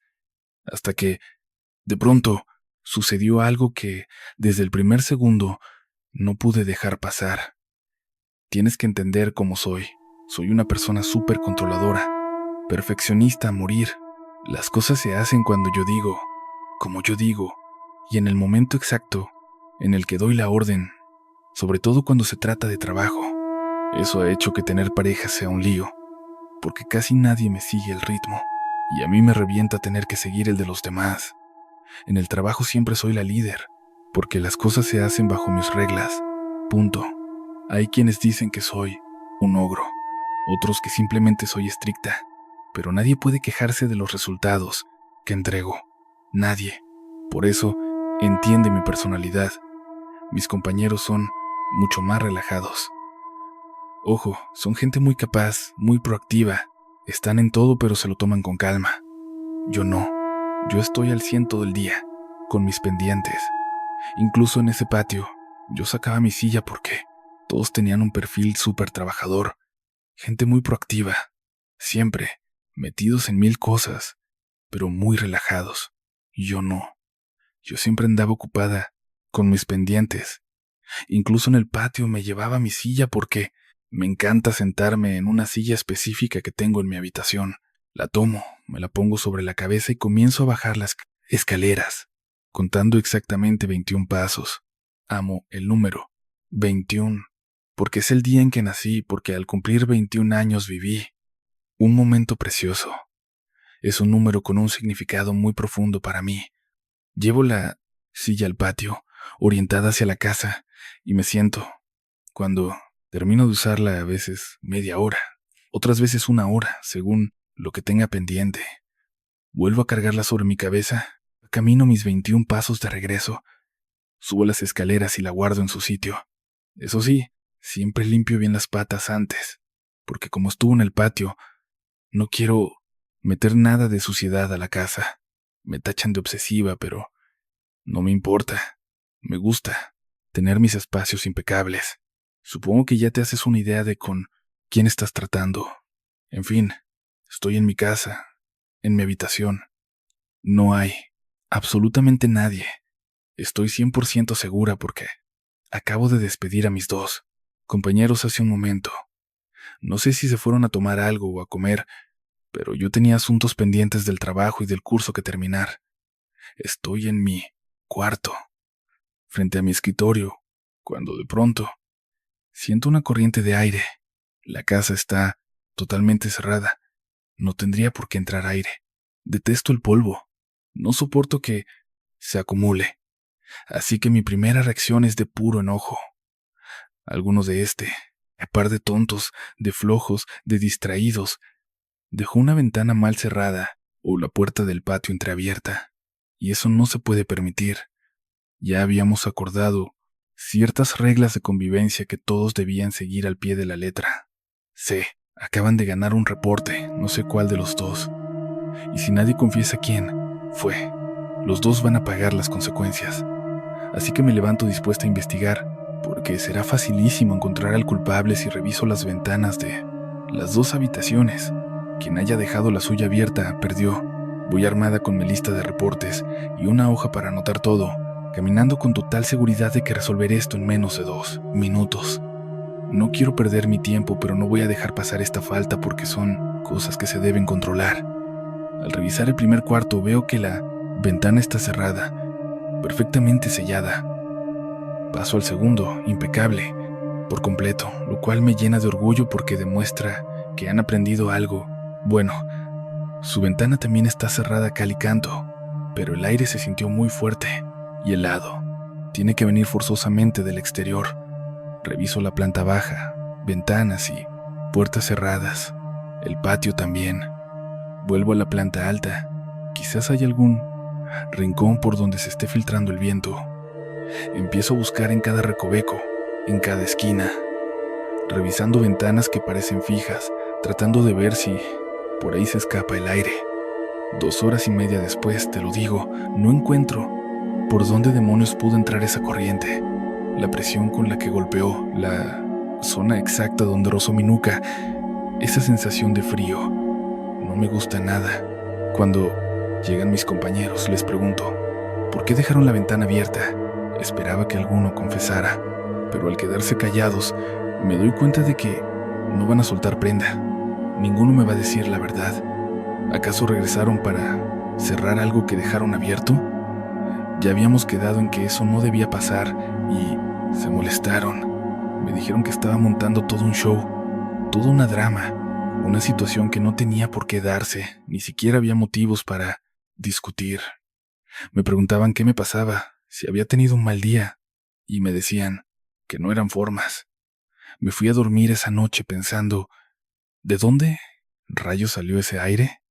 hasta que, de pronto, sucedió algo que, desde el primer segundo, no pude dejar pasar. Tienes que entender cómo soy. Soy una persona súper controladora, perfeccionista a morir. Las cosas se hacen cuando yo digo, como yo digo, y en el momento exacto en el que doy la orden, sobre todo cuando se trata de trabajo. Eso ha hecho que tener pareja sea un lío, porque casi nadie me sigue el ritmo, y a mí me revienta tener que seguir el de los demás. En el trabajo siempre soy la líder, porque las cosas se hacen bajo mis reglas. Punto. Hay quienes dicen que soy un ogro, otros que simplemente soy estricta, pero nadie puede quejarse de los resultados que entrego. Nadie. Por eso, entiende mi personalidad. Mis compañeros son mucho más relajados. Ojo, son gente muy capaz, muy proactiva. Están en todo pero se lo toman con calma. Yo no. Yo estoy al 100 todo el día, con mis pendientes. Incluso en ese patio, yo sacaba mi silla porque todos tenían un perfil súper trabajador. Gente muy proactiva. Siempre, metidos en mil cosas, pero muy relajados. Y yo no. Yo siempre andaba ocupada con mis pendientes. Incluso en el patio me llevaba mi silla porque me encanta sentarme en una silla específica que tengo en mi habitación. La tomo, me la pongo sobre la cabeza y comienzo a bajar las escaleras, contando exactamente 21 pasos. Amo el número 21, porque es el día en que nací, porque al cumplir 21 años viví un momento precioso. Es un número con un significado muy profundo para mí. Llevo la silla al patio, orientada hacia la casa, y me siento. Cuando termino de usarla, a veces media hora, otras veces una hora, según lo que tenga pendiente. Vuelvo a cargarla sobre mi cabeza, camino mis 21 pasos de regreso, subo las escaleras y la guardo en su sitio. Eso sí, siempre limpio bien las patas antes, porque como estuvo en el patio, no quiero meter nada de suciedad a la casa. Me tachan de obsesiva, pero no me importa. Me gusta tener mis espacios impecables. Supongo que ya te haces una idea de con quién estás tratando. En fin, estoy en mi casa, en mi habitación. No hay absolutamente nadie. Estoy 100% segura porque acabo de despedir a mis dos compañeros hace un momento. No sé si se fueron a tomar algo o a comer, pero yo tenía asuntos pendientes del trabajo y del curso que terminar. Estoy en mi cuarto, frente a mi escritorio, cuando de pronto siento una corriente de aire. La casa está totalmente cerrada. No tendría por qué entrar aire. Detesto el polvo. No soporto que se acumule. Así que mi primera reacción es de puro enojo. Algunos de par de tontos, de flojos, de distraídos, dejó una ventana mal cerrada o la puerta del patio entreabierta. Y eso no se puede permitir. Ya habíamos acordado ciertas reglas de convivencia que todos debían seguir al pie de la letra. Sé, acaban de ganar un reporte, no sé cuál de los dos. Y si nadie confiesa quién fue, los dos van a pagar las consecuencias. Así que me levanto dispuesta a investigar, porque será facilísimo encontrar al culpable si reviso las ventanas de las dos habitaciones. Quien haya dejado la suya abierta, perdió. Voy armada con mi lista de reportes y una hoja para anotar todo, caminando con total seguridad de que resolveré esto en menos de 2 minutos. No quiero perder mi tiempo, pero no voy a dejar pasar esta falta porque son cosas que se deben controlar. Al revisar el primer cuarto veo que la ventana está cerrada, perfectamente sellada. Paso al segundo, impecable, por completo, lo cual me llena de orgullo porque demuestra que han aprendido algo. Bueno, su ventana también está cerrada cal y canto, pero el aire se sintió muy fuerte y helado. Tiene que venir forzosamente del exterior. Reviso la planta baja, ventanas y puertas cerradas. El patio también. Vuelvo a la planta alta. Quizás haya algún rincón por donde se esté filtrando el viento. Empiezo a buscar en cada recoveco, en cada esquina, revisando ventanas que parecen fijas, tratando de ver si por ahí se escapa el aire. 2 horas y media después, te lo digo, no encuentro por dónde demonios pudo entrar esa corriente. La presión con la que golpeó, la zona exacta donde rozó mi nuca, esa sensación de frío, no me gusta nada. Cuando llegan mis compañeros, les pregunto, ¿por qué dejaron la ventana abierta? Esperaba que alguno confesara, pero al quedarse callados, me doy cuenta de que no van a soltar prenda. Ninguno me va a decir la verdad. ¿Acaso regresaron para cerrar algo que dejaron abierto? Ya habíamos quedado en que eso no debía pasar y se molestaron. Me dijeron que estaba montando todo un show, toda una drama, una situación que no tenía por qué darse, ni siquiera había motivos para discutir. Me preguntaban qué me pasaba, si había tenido un mal día, y me decían que no eran formas. Me fui a dormir esa noche pensando, ¿de dónde rayos salió ese aire?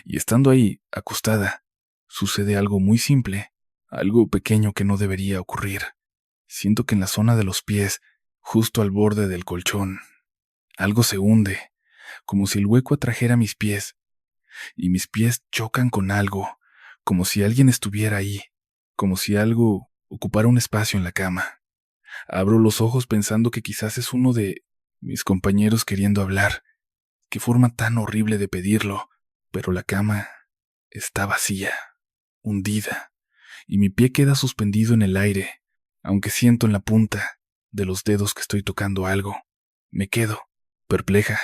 Y estando ahí, acostada, sucede algo muy simple, algo pequeño que no debería ocurrir. Siento que en la zona de los pies, justo al borde del colchón, algo se hunde, como si el hueco atrajera mis pies, y mis pies chocan con algo, como si alguien estuviera ahí, como si algo ocupara un espacio en la cama. Abro los ojos pensando que quizás es uno de mis compañeros queriendo hablar. Qué forma tan horrible de pedirlo, pero la cama está vacía, hundida, y mi pie queda suspendido en el aire, aunque siento en la punta de los dedos que estoy tocando algo. Me quedo, perpleja.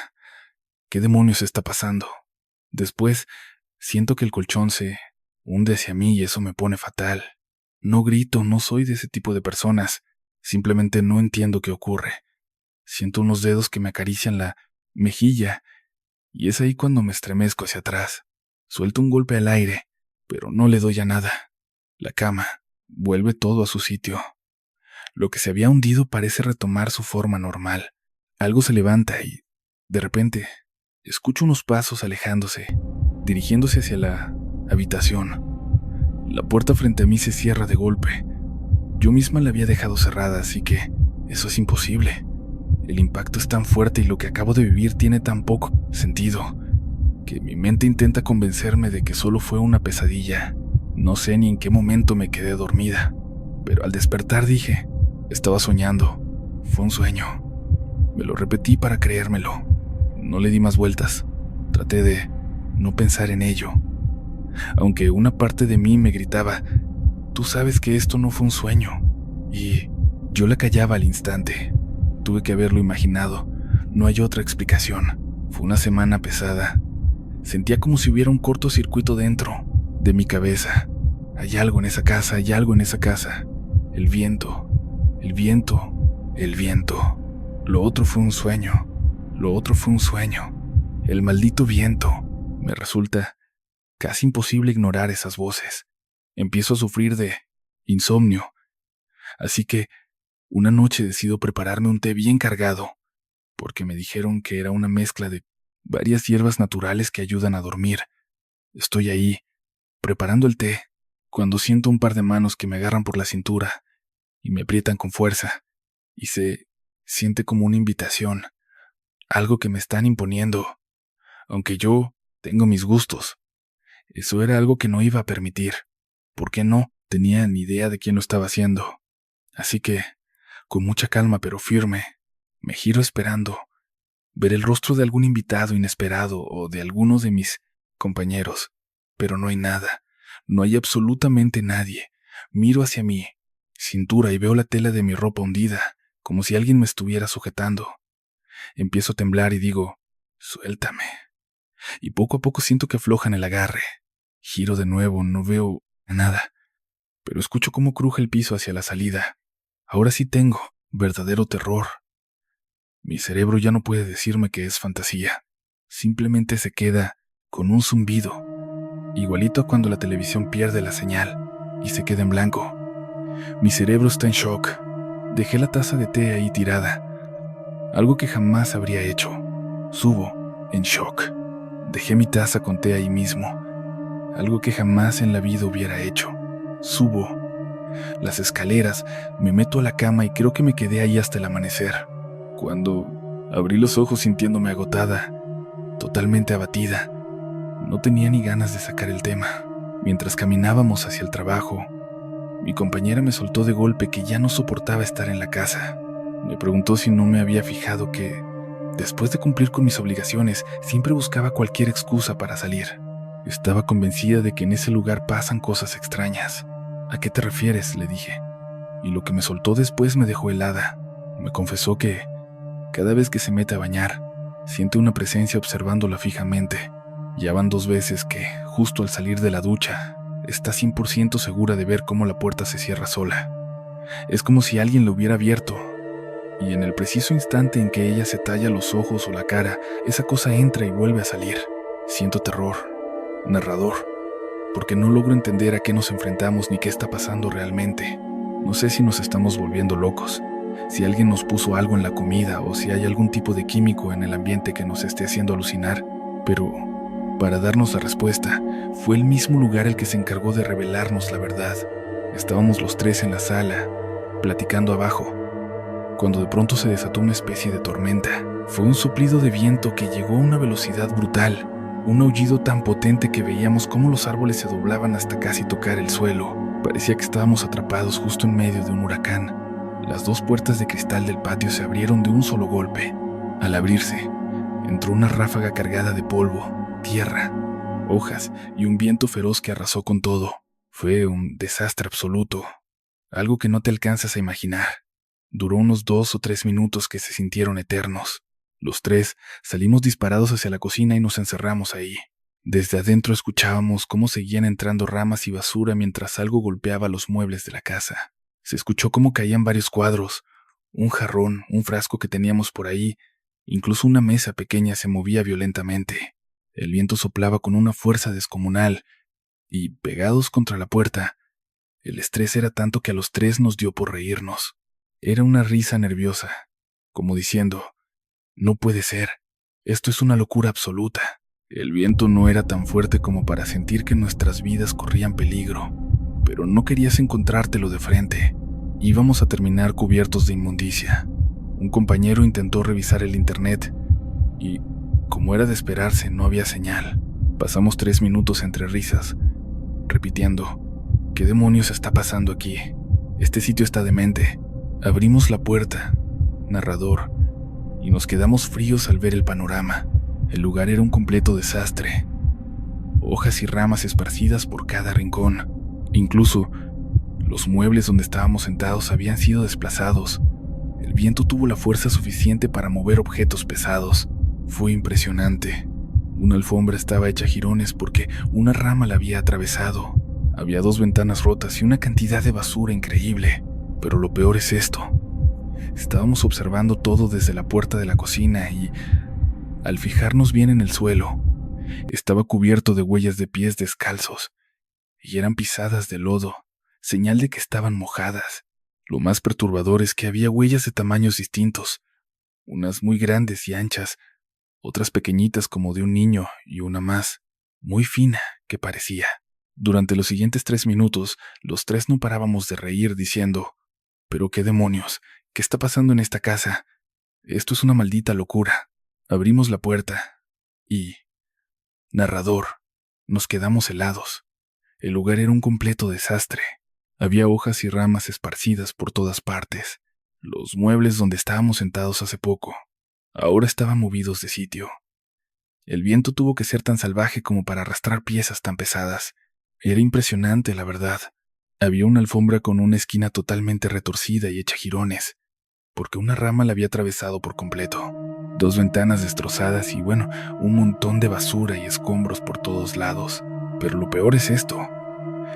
¿Qué demonios está pasando? Después, siento que el colchón se hunde hacia mí y eso me pone fatal. No grito, no soy de ese tipo de personas. Simplemente no entiendo qué ocurre. Siento unos dedos que me acarician la mejilla y es ahí cuando me estremezco hacia atrás. Suelto un golpe al aire, pero no le doy a nada. La cama vuelve todo a su sitio. Lo que se había hundido parece retomar su forma normal. Algo se levanta y, de repente, escucho unos pasos alejándose, dirigiéndose hacia la habitación. La puerta frente a mí se cierra de golpe. Yo misma la había dejado cerrada, así que eso es imposible. El impacto es tan fuerte y lo que acabo de vivir tiene tan poco sentido, que mi mente intenta convencerme de que solo fue una pesadilla. No sé ni en qué momento me quedé dormida, pero al despertar dije, estaba soñando, fue un sueño. Me lo repetí para creérmelo. No le di más vueltas. Traté de no pensar en ello. Aunque una parte de mí me gritaba, tú sabes que esto no fue un sueño. Y yo la callaba al instante. Tuve que haberlo imaginado. No hay otra explicación. Fue una semana pesada. Sentía como si hubiera un cortocircuito dentro de mi cabeza. Hay algo en esa casa, hay algo en esa casa. El viento, el viento, el viento. Lo otro fue un sueño. Lo otro fue un sueño. El maldito viento. Me resulta casi imposible ignorar esas voces. Empiezo a sufrir de insomnio. Así que una noche decido prepararme un té bien cargado, porque me dijeron que era una mezcla de varias hierbas naturales que ayudan a dormir. Estoy ahí, preparando el té, cuando siento un par de manos que me agarran por la cintura y me aprietan con fuerza, y se siente como una invitación, algo que me están imponiendo, aunque yo tengo mis gustos. Eso era algo que no iba a permitir. ¿Por qué no? Tenía ni idea de quién lo estaba haciendo. Así que, con mucha calma pero firme, me giro esperando ver el rostro de algún invitado inesperado o de alguno de mis compañeros. Pero no hay nada. No hay absolutamente nadie. Miro hacia mi cintura y veo la tela de mi ropa hundida, como si alguien me estuviera sujetando. Empiezo a temblar y digo, suéltame. Y poco a poco siento que aflojan el agarre. Giro de nuevo, no veo nada, pero escucho cómo cruje el piso hacia la salida. Ahora sí tengo verdadero terror. Mi cerebro ya no puede decirme que es fantasía. Simplemente se queda con un zumbido, igualito a cuando la televisión pierde la señal y se queda en blanco. Mi cerebro está en shock. Dejé la taza de té ahí tirada, algo que jamás habría hecho. Subo, en shock. Dejé mi taza con té ahí mismo, algo que jamás en la vida hubiera hecho. Subo las escaleras, me meto a la cama y creo que me quedé ahí hasta el amanecer. Cuando abrí los ojos sintiéndome agotada, totalmente abatida, no tenía ni ganas de sacar el tema. Mientras caminábamos hacia el trabajo, mi compañera me soltó de golpe que ya no soportaba estar en la casa. Me preguntó si no me había fijado que, después de cumplir con mis obligaciones, siempre buscaba cualquier excusa para salir. Estaba convencida de que en ese lugar pasan cosas extrañas. ¿A qué te refieres?, le dije. Y lo que me soltó después me dejó helada. Me confesó que, cada vez que se mete a bañar, siente una presencia observándola fijamente. Ya van 2 veces que, justo al salir de la ducha, está 100% segura de ver cómo la puerta se cierra sola. Es como si alguien lo hubiera abierto, y en el preciso instante en que ella se talla los ojos o la cara, esa cosa entra y vuelve a salir. Siento terror. Narrador, porque no logro entender a qué nos enfrentamos ni qué está pasando realmente. No sé si nos estamos volviendo locos, si alguien nos puso algo en la comida o si hay algún tipo de químico en el ambiente que nos esté haciendo alucinar, pero para darnos la respuesta, fue el mismo lugar el que se encargó de revelarnos la verdad. Estábamos los 3 en la sala, platicando abajo, cuando de pronto se desató una especie de tormenta. Fue un soplido de viento que llegó a una velocidad brutal, un aullido tan potente que veíamos cómo los árboles se doblaban hasta casi tocar el suelo. Parecía que estábamos atrapados justo en medio de un huracán. Las 2 puertas de cristal del patio se abrieron de un solo golpe. Al abrirse, entró una ráfaga cargada de polvo, tierra, hojas y un viento feroz que arrasó con todo. Fue un desastre absoluto, algo que no te alcanzas a imaginar. Duró unos 2 o 3 minutos que se sintieron eternos. Los 3 salimos disparados hacia la cocina y nos encerramos ahí. Desde adentro escuchábamos cómo seguían entrando ramas y basura mientras algo golpeaba los muebles de la casa. Se escuchó cómo caían varios cuadros, un jarrón, un frasco que teníamos por ahí, incluso una mesa pequeña se movía violentamente. El viento soplaba con una fuerza descomunal y, pegados contra la puerta, el estrés era tanto que a los 3 nos dio por reírnos. Era una risa nerviosa, como diciendo: no puede ser, esto es una locura absoluta. El viento no era tan fuerte como para sentir que nuestras vidas corrían peligro, pero no querías encontrártelo de frente. Íbamos a terminar cubiertos de inmundicia. Un compañero intentó revisar el internet y, como era de esperarse, no había señal. Pasamos 3 minutos entre risas, repitiendo: ¿qué demonios está pasando aquí? Este sitio está demente. Abrimos la puerta, narrador, y nos quedamos fríos al ver el panorama. El lugar era un completo desastre. Hojas y ramas esparcidas por cada rincón. Incluso los muebles donde estábamos sentados habían sido desplazados. El viento tuvo la fuerza suficiente para mover objetos pesados. Fue impresionante. Una alfombra estaba hecha jirones porque una rama la había atravesado. Había 2 ventanas rotas y una cantidad de basura increíble. Pero lo peor es esto. Estábamos observando todo desde la puerta de la cocina y, al fijarnos bien en el suelo, estaba cubierto de huellas de pies descalzos, y eran pisadas de lodo, señal de que estaban mojadas. Lo más perturbador es que había huellas de tamaños distintos, unas muy grandes y anchas, otras pequeñitas como de un niño y una más, muy fina, que parecía. Durante los siguientes 3 minutos, los 3 no parábamos de reír diciendo: ¿pero qué demonios? ¿Qué está pasando en esta casa? Esto es una maldita locura. Abrimos la puerta y, narrador, nos quedamos helados. El lugar era un completo desastre. Había hojas y ramas esparcidas por todas partes. Los muebles donde estábamos sentados hace poco, ahora estaban movidos de sitio. El viento tuvo que ser tan salvaje como para arrastrar piezas tan pesadas. Era impresionante, la verdad. Había una alfombra con una esquina totalmente retorcida y hecha jirones, porque una rama la había atravesado por completo. 2 ventanas destrozadas y, bueno, un montón de basura y escombros por todos lados. Pero lo peor es esto.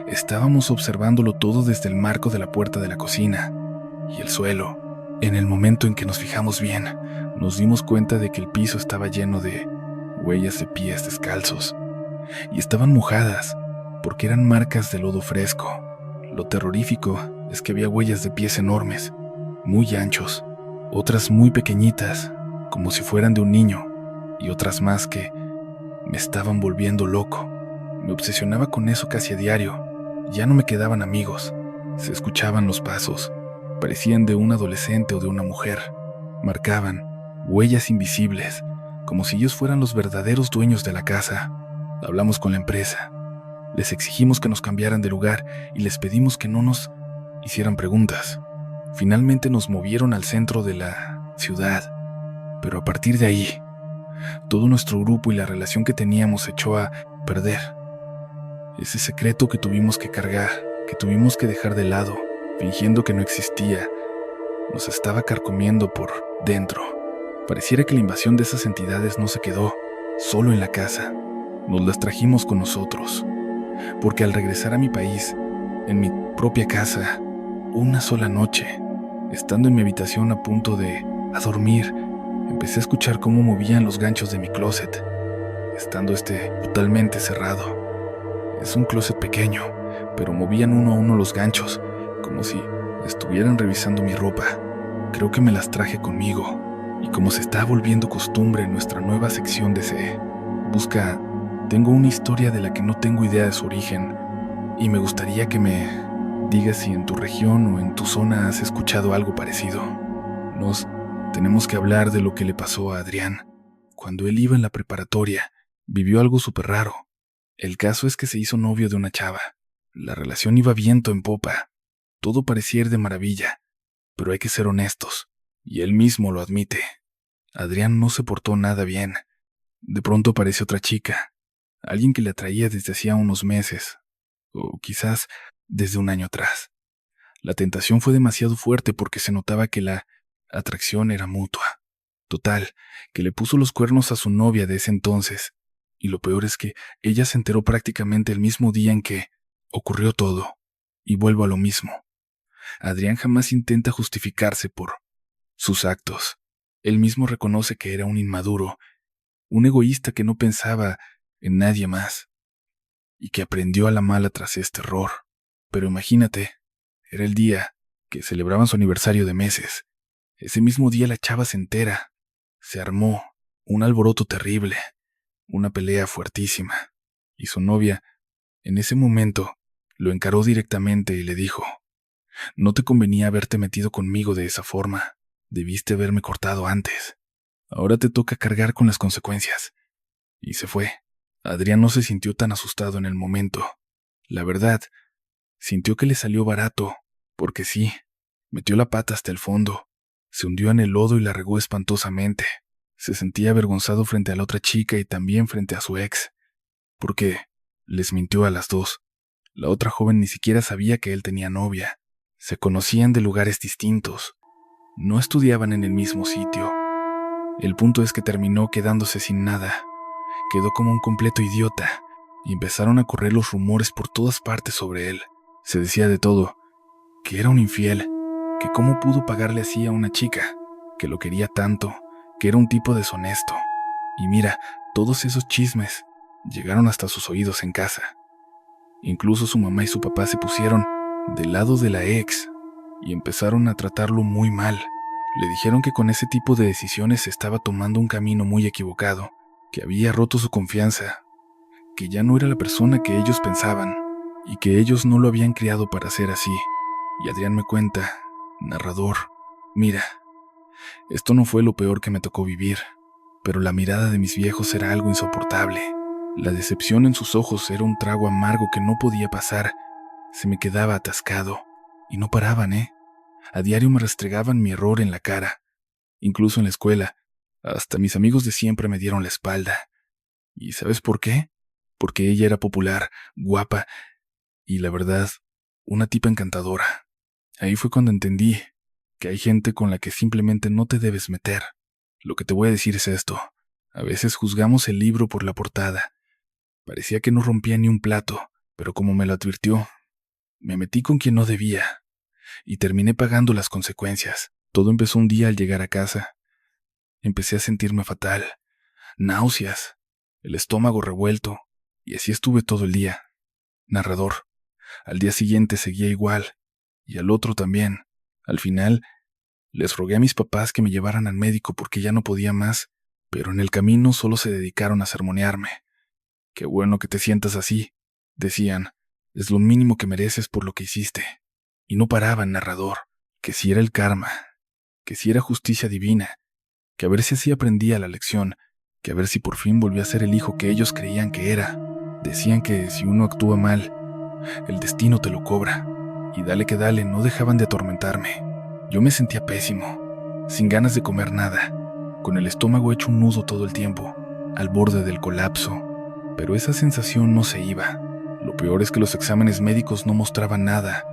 Estábamos observándolo todo desde el marco de la puerta de la cocina y el suelo. En el momento en que nos fijamos bien, nos dimos cuenta de que el piso estaba lleno de huellas de pies descalzos y estaban mojadas porque eran marcas de lodo fresco. Lo terrorífico es que había huellas de pies enormes, muy anchos, otras muy pequeñitas, como si fueran de un niño, y otras más que me estaban volviendo loco. Me obsesionaba con eso casi a diario. Ya no me quedaban amigos. Se escuchaban los pasos. Parecían de un adolescente o de una mujer. Marcaban huellas invisibles, como si ellos fueran los verdaderos dueños de la casa. Hablamos con la empresa. Les exigimos que nos cambiaran de lugar y les pedimos que no nos hicieran preguntas. Finalmente nos movieron al centro de la ciudad, pero a partir de ahí, todo nuestro grupo y la relación que teníamos se echó a perder. Ese secreto que tuvimos que cargar, que tuvimos que dejar de lado, fingiendo que no existía, nos estaba carcomiendo por dentro. Pareciera que la invasión de esas entidades no se quedó solo en la casa, nos las trajimos con nosotros. Porque al regresar a mi país, en mi propia casa, una sola noche, estando en mi habitación a punto de dormir, empecé a escuchar cómo movían los ganchos de mi closet, estando totalmente cerrado. Es un closet pequeño, pero movían uno a uno los ganchos, como si estuvieran revisando mi ropa. Creo que me las traje conmigo, y como se está volviendo costumbre en nuestra nueva sección de Se Busca, tengo una historia de la que no tengo idea de su origen, y me gustaría que me digas si en tu región o en tu zona has escuchado algo parecido. Nos tenemos que hablar de lo que le pasó a Adrián. Cuando él iba en la preparatoria, vivió algo súper raro. El caso es que se hizo novio de una chava. La relación iba viento en popa. Todo parecía ir de maravilla, pero hay que ser honestos, y él mismo lo admite. Adrián no se portó nada bien. De pronto apareció otra chica, alguien que le atraía desde hacía unos meses, o quizás desde un año atrás. La tentación fue demasiado fuerte porque se notaba que la atracción era mutua. Total, que le puso los cuernos a su novia de ese entonces, y lo peor es que ella se enteró prácticamente el mismo día en que ocurrió todo. Y vuelvo a lo mismo. Adrián jamás intenta justificarse por sus actos. Él mismo reconoce que era un inmaduro, un egoísta que no pensaba en nadie más, y que aprendió a la mala tras este error. Pero imagínate, era el día que celebraban su aniversario de meses. Ese mismo día la chava se entera. Se armó un alboroto terrible, una pelea fuertísima, y su novia, en ese momento, lo encaró directamente y le dijo: «No te convenía haberte metido conmigo de esa forma, debiste haberme cortado antes. Ahora te toca cargar con las consecuencias». Y se fue. Adrián no se sintió tan asustado en el momento. La verdad, sintió que le salió barato, porque sí, metió la pata hasta el fondo, se hundió en el lodo y la regó espantosamente. Se sentía avergonzado frente a la otra chica y también frente a su ex, porque les mintió a las dos. La otra joven ni siquiera sabía que él tenía novia. Se conocían de lugares distintos. No estudiaban en el mismo sitio. El punto es que terminó quedándose sin nada. Quedó como un completo idiota, y empezaron a correr los rumores por todas partes sobre él. Se decía de todo, que era un infiel, que cómo pudo pagarle así a una chica, que lo quería tanto, que era un tipo deshonesto. Y mira, todos esos chismes llegaron hasta sus oídos en casa. Incluso su mamá y su papá se pusieron del lado de la ex y empezaron a tratarlo muy mal. Le dijeron que con ese tipo de decisiones se estaba tomando un camino muy equivocado, que había roto su confianza, que ya no era la persona que ellos pensaban y que ellos no lo habían criado para ser así. Y Adrián me cuenta, narrador, mira, esto no fue lo peor que me tocó vivir, pero la mirada de mis viejos era algo insoportable. La decepción en sus ojos era un trago amargo que no podía pasar. Se me quedaba atascado y no paraban, A diario me restregaban mi error en la cara. Incluso en la escuela, hasta mis amigos de siempre me dieron la espalda. ¿Y sabes por qué? Porque ella era popular, guapa y, la verdad, una tipa encantadora. Ahí fue cuando entendí que hay gente con la que simplemente no te debes meter. Lo que te voy a decir es esto. A veces juzgamos el libro por la portada. Parecía que no rompía ni un plato, pero como me lo advirtió, me metí con quien no debía y terminé pagando las consecuencias. Todo empezó un día al llegar a casa. Empecé a sentirme fatal, náuseas, el estómago revuelto, y así estuve todo el día. Narrador, al día siguiente seguía igual, y al otro también. Al final, les rogué a mis papás que me llevaran al médico porque ya no podía más, pero en el camino solo se dedicaron a sermonearme. «Qué bueno que te sientas así», decían, «es lo mínimo que mereces por lo que hiciste». Y no paraban, narrador, que si era el karma, que si era justicia divina, que a ver si así aprendía la lección, que a ver si por fin volvía a ser el hijo que ellos creían que era. Decían que si uno actúa mal, el destino te lo cobra. Y dale que dale, no dejaban de atormentarme. Yo me sentía pésimo, sin ganas de comer nada, con el estómago hecho un nudo todo el tiempo, al borde del colapso. Pero esa sensación no se iba. Lo peor es que los exámenes médicos no mostraban nada.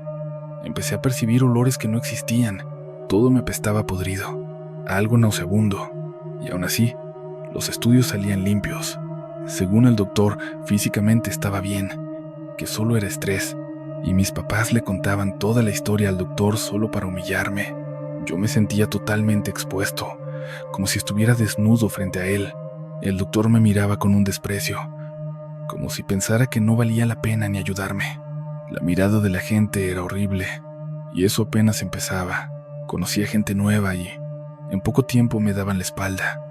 Empecé a percibir olores que no existían. Todo me apestaba podrido, a algo nauseabundo. Y aún así, los estudios salían limpios. Según el doctor, físicamente estaba bien, que solo era estrés. Y mis papás le contaban toda la historia al doctor solo para humillarme. Yo me sentía totalmente expuesto, como si estuviera desnudo frente a él. El doctor me miraba con un desprecio, como si pensara que no valía la pena ni ayudarme. La mirada de la gente era horrible, y eso apenas empezaba. Conocía gente nueva y en poco tiempo me daban la espalda.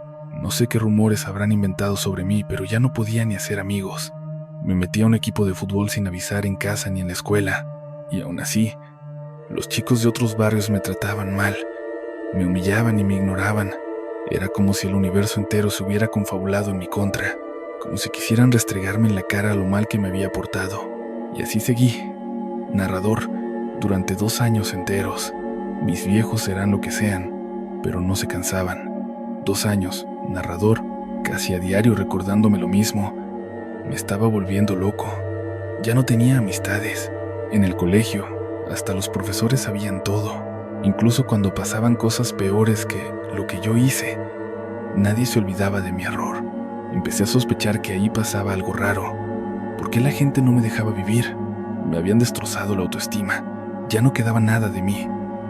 No sé qué rumores habrán inventado sobre mí, pero ya no podía ni hacer amigos. Me metí a un equipo de fútbol sin avisar en casa ni en la escuela, y aún así, los chicos de otros barrios me trataban mal, me humillaban y me ignoraban. Era como si el universo entero se hubiera confabulado en mi contra, como si quisieran restregarme en la cara lo mal que me había portado. Y así seguí, narrador, durante 2 años enteros. Mis viejos serán lo que sean, pero no se cansaban. 2 años, narrador, casi a diario recordándome lo mismo. Me estaba volviendo loco. Ya no tenía amistades. En el colegio, hasta los profesores sabían todo. Incluso cuando pasaban cosas peores que lo que yo hice, nadie se olvidaba de mi error. Empecé a sospechar que ahí pasaba algo raro. ¿Por qué la gente no me dejaba vivir? Me habían destrozado la autoestima. Ya no quedaba nada de mí.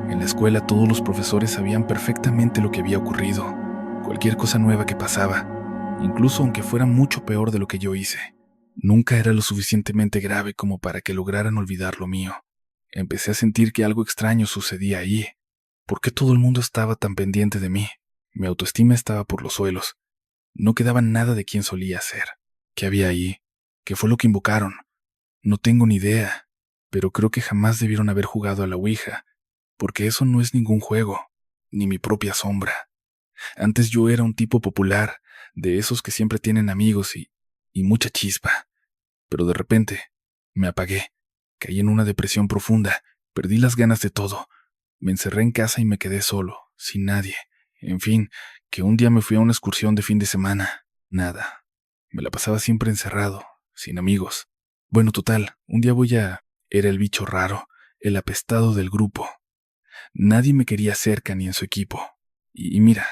En la escuela todos los profesores sabían perfectamente lo que había ocurrido. Cualquier cosa nueva que pasaba, incluso aunque fuera mucho peor de lo que yo hice, nunca era lo suficientemente grave como para que lograran olvidar lo mío. Empecé a sentir que algo extraño sucedía ahí. ¿Por qué todo el mundo estaba tan pendiente de mí? Mi autoestima estaba por los suelos. No quedaba nada de quien solía ser. ¿Qué había ahí? ¿Qué fue lo que invocaron? No tengo ni idea, pero creo que jamás debieron haber jugado a la Ouija, porque eso no es ningún juego, ni mi propia sombra. Antes yo era un tipo popular, de esos que siempre tienen amigos y mucha chispa. Pero de repente me apagué, caí en una depresión profunda, perdí las ganas de todo. Me encerré en casa y me quedé solo, sin nadie. En fin, que un día me fui a una excursión de fin de semana. Nada. Me la pasaba siempre encerrado, sin amigos. Bueno, total, un día Era el bicho raro, el apestado del grupo. Nadie me quería cerca ni en su equipo. Y mira,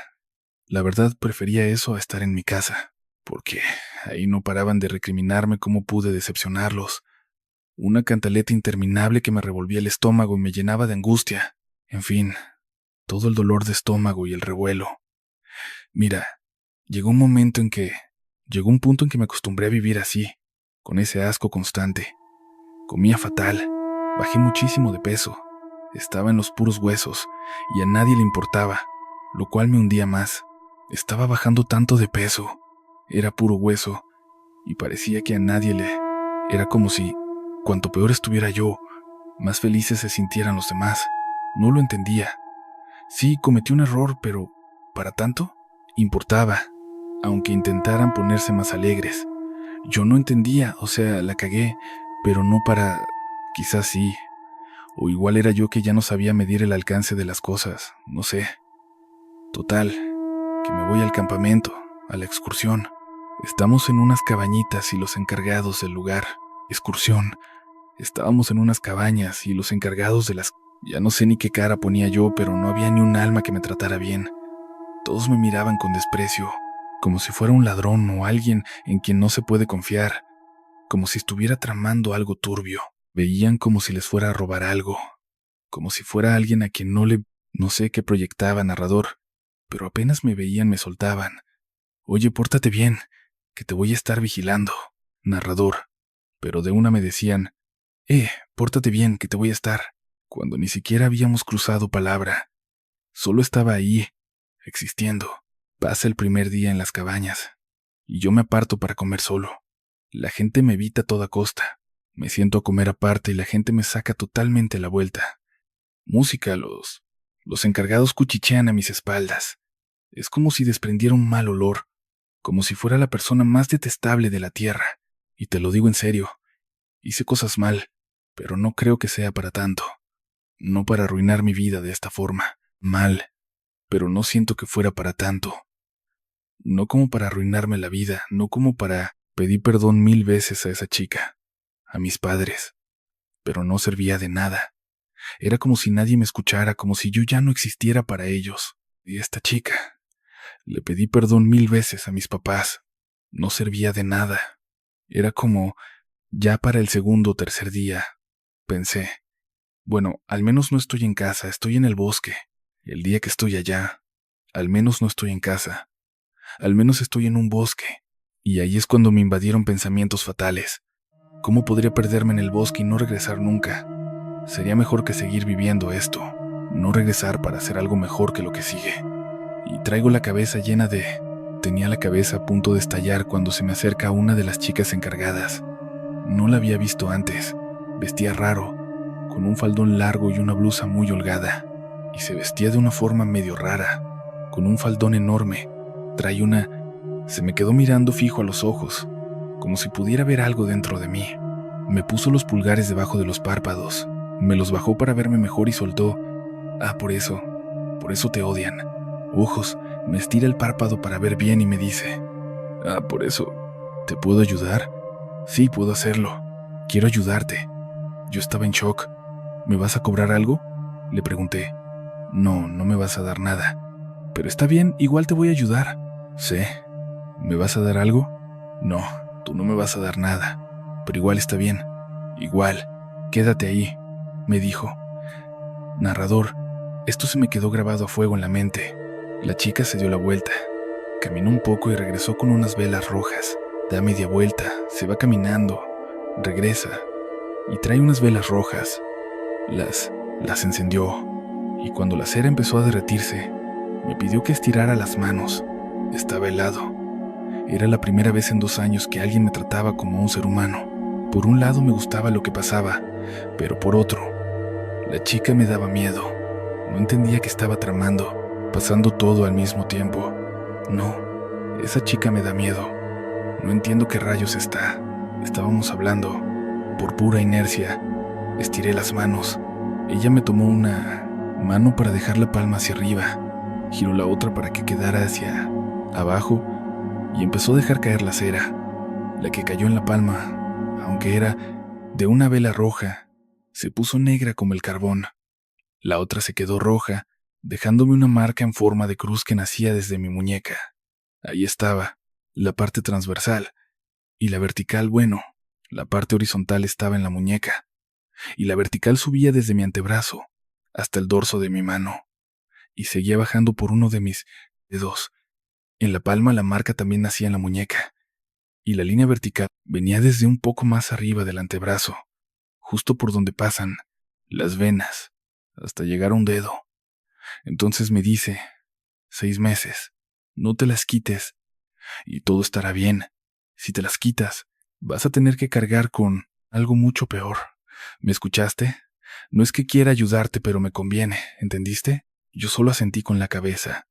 la verdad prefería eso a estar en mi casa, porque ahí no paraban de recriminarme cómo pude decepcionarlos. Una cantaleta interminable que me revolvía el estómago y me llenaba de angustia. En fin, todo el dolor de estómago y el revuelo. Mira, llegó un punto en que me acostumbré a vivir así, con ese asco constante. Comía fatal, bajé muchísimo de peso, estaba en los puros huesos y a nadie le importaba, lo cual me hundía más. Estaba bajando tanto de peso, era puro hueso, y parecía que a nadie le... Era como si, cuanto peor estuviera yo, más felices se sintieran los demás. No lo entendía. Sí, cometí un error, pero ¿para tanto? Importaba, aunque intentaran ponerse más alegres. Yo no entendía, o sea, la cagué, pero no para... Quizás sí. O igual era yo que ya no sabía medir el alcance de las cosas, no sé. Total, que me voy al campamento, a la excursión. Estamos en unas cabañitas y los encargados del lugar. Excursión. Estábamos en unas cabañas y los encargados de las... Ya no sé ni qué cara ponía yo, pero no había ni un alma que me tratara bien. Todos me miraban con desprecio, como si fuera un ladrón o alguien en quien no se puede confiar, como si estuviera tramando algo turbio. Veían como si les fuera a robar algo, como si fuera alguien a quien no sé qué proyectaba, narrador, pero apenas me veían me soltaban. Oye, pórtate bien, que te voy a estar vigilando, narrador. Pero de una me decían, pórtate bien, que te voy a estar, cuando ni siquiera habíamos cruzado palabra. Solo estaba ahí, existiendo. Pasa el primer día en las cabañas, y yo me aparto para comer solo. La gente me evita a toda costa. Me siento a comer aparte y la gente me saca totalmente la vuelta. Música, los encargados cuchichean a mis espaldas. Es como si desprendiera un mal olor, como si fuera la persona más detestable de la tierra. Y te lo digo en serio, hice cosas mal, pero no creo que sea para tanto. No para arruinar mi vida de esta forma. Mal, pero no siento que fuera para tanto. No como para arruinarme la vida, no como para pedir perdón 1000 veces a esa chica, a mis padres, pero no servía de nada. Era como si nadie me escuchara, como si yo ya no existiera para ellos. Y esta chica, le pedí perdón 1000 veces a mis papás, no servía de nada. Era como, ya para el segundo o tercer día, pensé, bueno, al menos no estoy en casa, estoy en el bosque. El día que estoy allá, al menos no estoy en casa. Al menos estoy en un bosque. Y ahí es cuando me invadieron pensamientos fatales. ¿Cómo podría perderme en el bosque y no regresar nunca? Sería mejor que seguir viviendo esto, no regresar para hacer algo mejor que lo que sigue. Y traigo la cabeza llena de... Tenía la cabeza a punto de estallar cuando se me acerca una de las chicas encargadas. No la había visto antes. Vestía raro, con un faldón largo y una blusa muy holgada. Y se vestía de una forma medio rara, con un faldón enorme. Trae una... Se me quedó mirando fijo a los ojos, como si pudiera ver algo dentro de mí. Me puso los pulgares debajo de los párpados, me los bajó para verme mejor y soltó, ah, por eso te odian. Ojos, me estira el párpado para ver bien y me dice, ah, por eso, ¿te puedo ayudar? Sí, puedo hacerlo, quiero ayudarte. Yo estaba en shock. ¿Me vas a cobrar algo? Le pregunté. No, no me vas a dar nada. Pero está bien, igual te voy a ayudar. Sé. ¿Me vas a dar algo? No, tú no me vas a dar nada. Pero igual está bien. Igual, quédate ahí, me dijo. Narrador, esto se me quedó grabado a fuego en la mente. La chica se dio la vuelta. Caminó un poco y regresó con unas velas rojas. Da media vuelta, se va caminando, regresa y trae unas velas rojas. Las encendió y cuando la cera empezó a derretirse, me pidió que estirara las manos. Estaba helado. Era la primera vez en 2 años que alguien me trataba como un ser humano. Por un lado me gustaba lo que pasaba, pero por otro, la chica me daba miedo. No entendía que estaba tramando, pasando todo al mismo tiempo. No, esa chica me da miedo. No entiendo qué rayos está. Estábamos hablando. Por pura inercia, estiré las manos. Ella me tomó una mano para dejar la palma hacia arriba. Giró la otra para que quedara hacia abajo y empezó a dejar caer la cera. La que cayó en la palma, aunque era de una vela roja, se puso negra como el carbón. La otra se quedó roja, dejándome una marca en forma de cruz que nacía desde mi muñeca. Ahí estaba, la parte transversal, y la vertical, bueno, la parte horizontal estaba en la muñeca, y la vertical subía desde mi antebrazo hasta el dorso de mi mano, y seguía bajando por uno de mis dedos. En la palma la marca también nacía en la muñeca, y la línea vertical venía desde un poco más arriba del antebrazo, justo por donde pasan las venas, hasta llegar a un dedo. Entonces me dice, 6 meses, no te las quites, y todo estará bien. Si te las quitas, vas a tener que cargar con algo mucho peor. ¿Me escuchaste? No es que quiera ayudarte, pero me conviene, ¿entendiste? Yo solo asentí con la cabeza.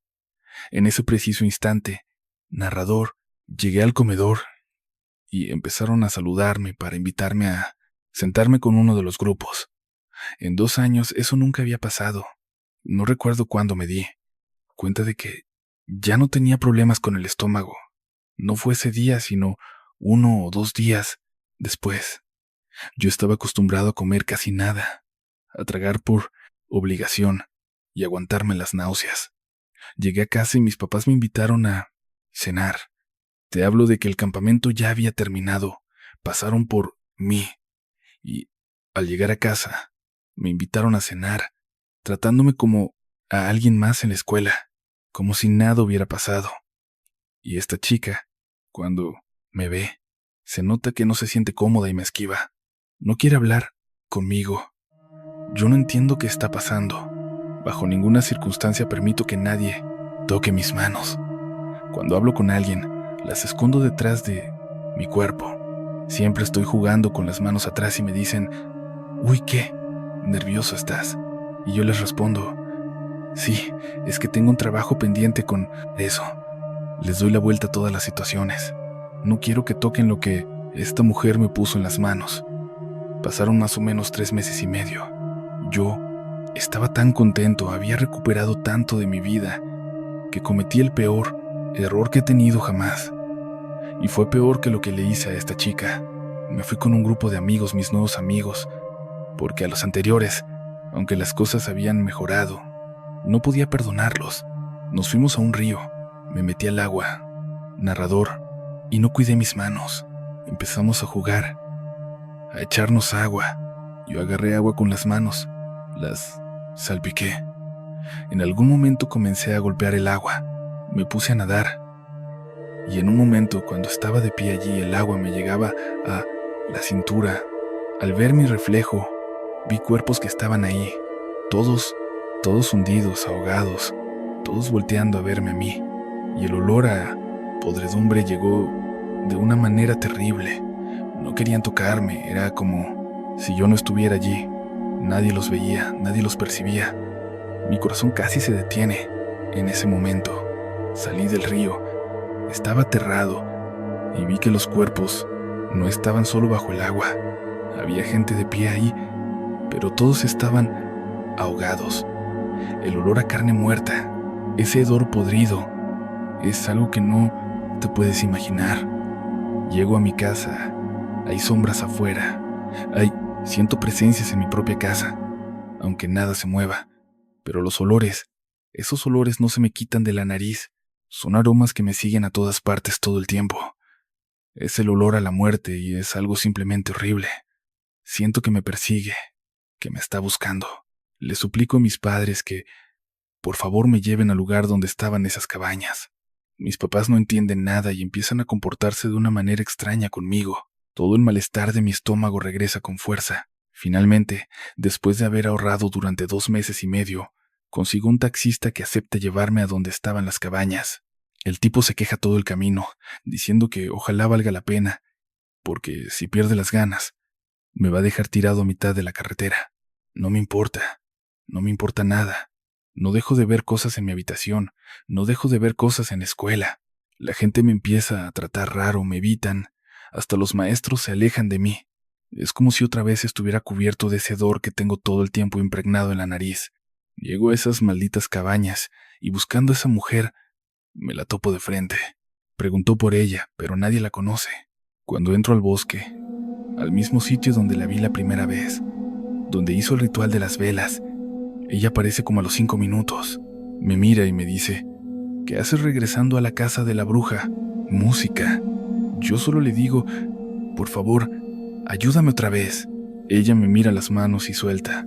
En ese preciso instante, narrador, llegué al comedor y empezaron a saludarme para invitarme a sentarme con uno de los grupos. En 2 años eso nunca había pasado. No recuerdo cuándo me di cuenta de que ya no tenía problemas con el estómago. No fue ese día, sino 1 o 2 días después. Yo estaba acostumbrado a comer casi nada, a tragar por obligación y aguantarme las náuseas. Llegué a casa y mis papás me invitaron a cenar. Te hablo de que el campamento ya había terminado. Pasaron por mí y, al llegar a casa, me invitaron a cenar, tratándome como a alguien más en la escuela, como si nada hubiera pasado. Y esta chica, cuando me ve, se nota que no se siente cómoda y me esquiva. No quiere hablar conmigo. Yo no entiendo qué está pasando. Bajo ninguna circunstancia permito que nadie toque mis manos. Cuando hablo con alguien, las escondo detrás de mi cuerpo. Siempre estoy jugando con las manos atrás y me dicen, uy, ¿qué? Nervioso estás. Y yo les respondo, sí, es que tengo un trabajo pendiente con eso. Les doy la vuelta a todas las situaciones. No quiero que toquen lo que esta mujer me puso en las manos. Pasaron más o menos 3 meses y medio. Yo estaba tan contento, había recuperado tanto de mi vida, que cometí el peor error que he tenido jamás. Y fue peor que lo que le hice a esta chica. Me fui con un grupo de amigos, mis nuevos amigos, porque a los anteriores, aunque las cosas habían mejorado, no podía perdonarlos. Nos fuimos a un río, me metí al agua, narrador, y no cuidé mis manos. Empezamos a jugar, a echarnos agua. Yo agarré agua con las manos, las salpiqué. En algún momento comencé a golpear el agua, me puse a nadar. Y en un momento, cuando estaba de pie allí, el agua me llegaba a la cintura. Al ver mi reflejo, vi cuerpos que estaban ahí, todos hundidos, ahogados, todos volteando a verme a mí. Y el olor a podredumbre llegó de una manera terrible. No querían tocarme, era como si yo no estuviera allí. Nadie los veía, nadie los percibía. Mi corazón casi se detiene. En ese momento, salí del río. Estaba aterrado y vi que los cuerpos no estaban solo bajo el agua. Había gente de pie ahí, pero todos estaban ahogados. El olor a carne muerta, ese hedor podrido, es algo que no te puedes imaginar. Llego a mi casa, hay sombras afuera, siento presencias en mi propia casa, aunque nada se mueva. Pero los olores, esos olores no se me quitan de la nariz. Son aromas que me siguen a todas partes todo el tiempo. Es el olor a la muerte y es algo simplemente horrible. Siento que me persigue, que me está buscando. Le suplico a mis padres que, por favor, me lleven al lugar donde estaban esas cabañas. Mis papás no entienden nada y empiezan a comportarse de una manera extraña conmigo. Todo el malestar de mi estómago regresa con fuerza. Finalmente, después de haber ahorrado durante 2 meses y medio, consigo un taxista que acepte llevarme a donde estaban las cabañas. El tipo se queja todo el camino, diciendo que ojalá valga la pena, porque si pierde las ganas, me va a dejar tirado a mitad de la carretera. No me importa nada. No dejo de ver cosas en mi habitación, no dejo de ver cosas en la escuela. La gente me empieza a tratar raro, me evitan, hasta los maestros se alejan de mí. Es como si otra vez estuviera cubierto de ese hedor que tengo todo el tiempo impregnado en la nariz. Llego a esas malditas cabañas y buscando a esa mujer, me la topo de frente. Preguntó por ella, pero nadie la conoce. Cuando entro al bosque, al mismo sitio donde la vi la primera vez, donde hizo el ritual de las velas, ella aparece como a los 5 minutos. Me mira y me dice, ¿qué haces regresando a la casa de la bruja? Música. Yo solo le digo, por favor, ayúdame otra vez. Ella me mira las manos y suelta.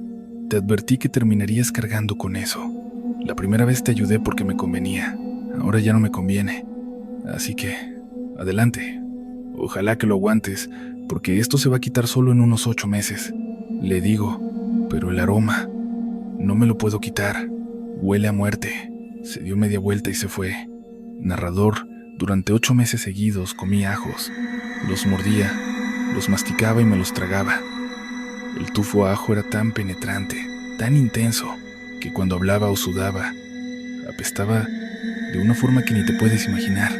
Te advertí que terminarías cargando con eso. La primera vez te ayudé porque me convenía. Ahora ya no me conviene. Así que, adelante. Ojalá que lo aguantes, porque esto se va a quitar solo en unos 8 meses. Le digo, pero el aroma, no me lo puedo quitar. Huele a muerte. Se dio media vuelta y se fue. Narrador, durante 8 meses seguidos comí ajos. Los mordía, los masticaba y me los tragaba. El tufo a ajo era tan penetrante, tan intenso, que cuando hablaba o sudaba, apestaba de una forma que ni te puedes imaginar.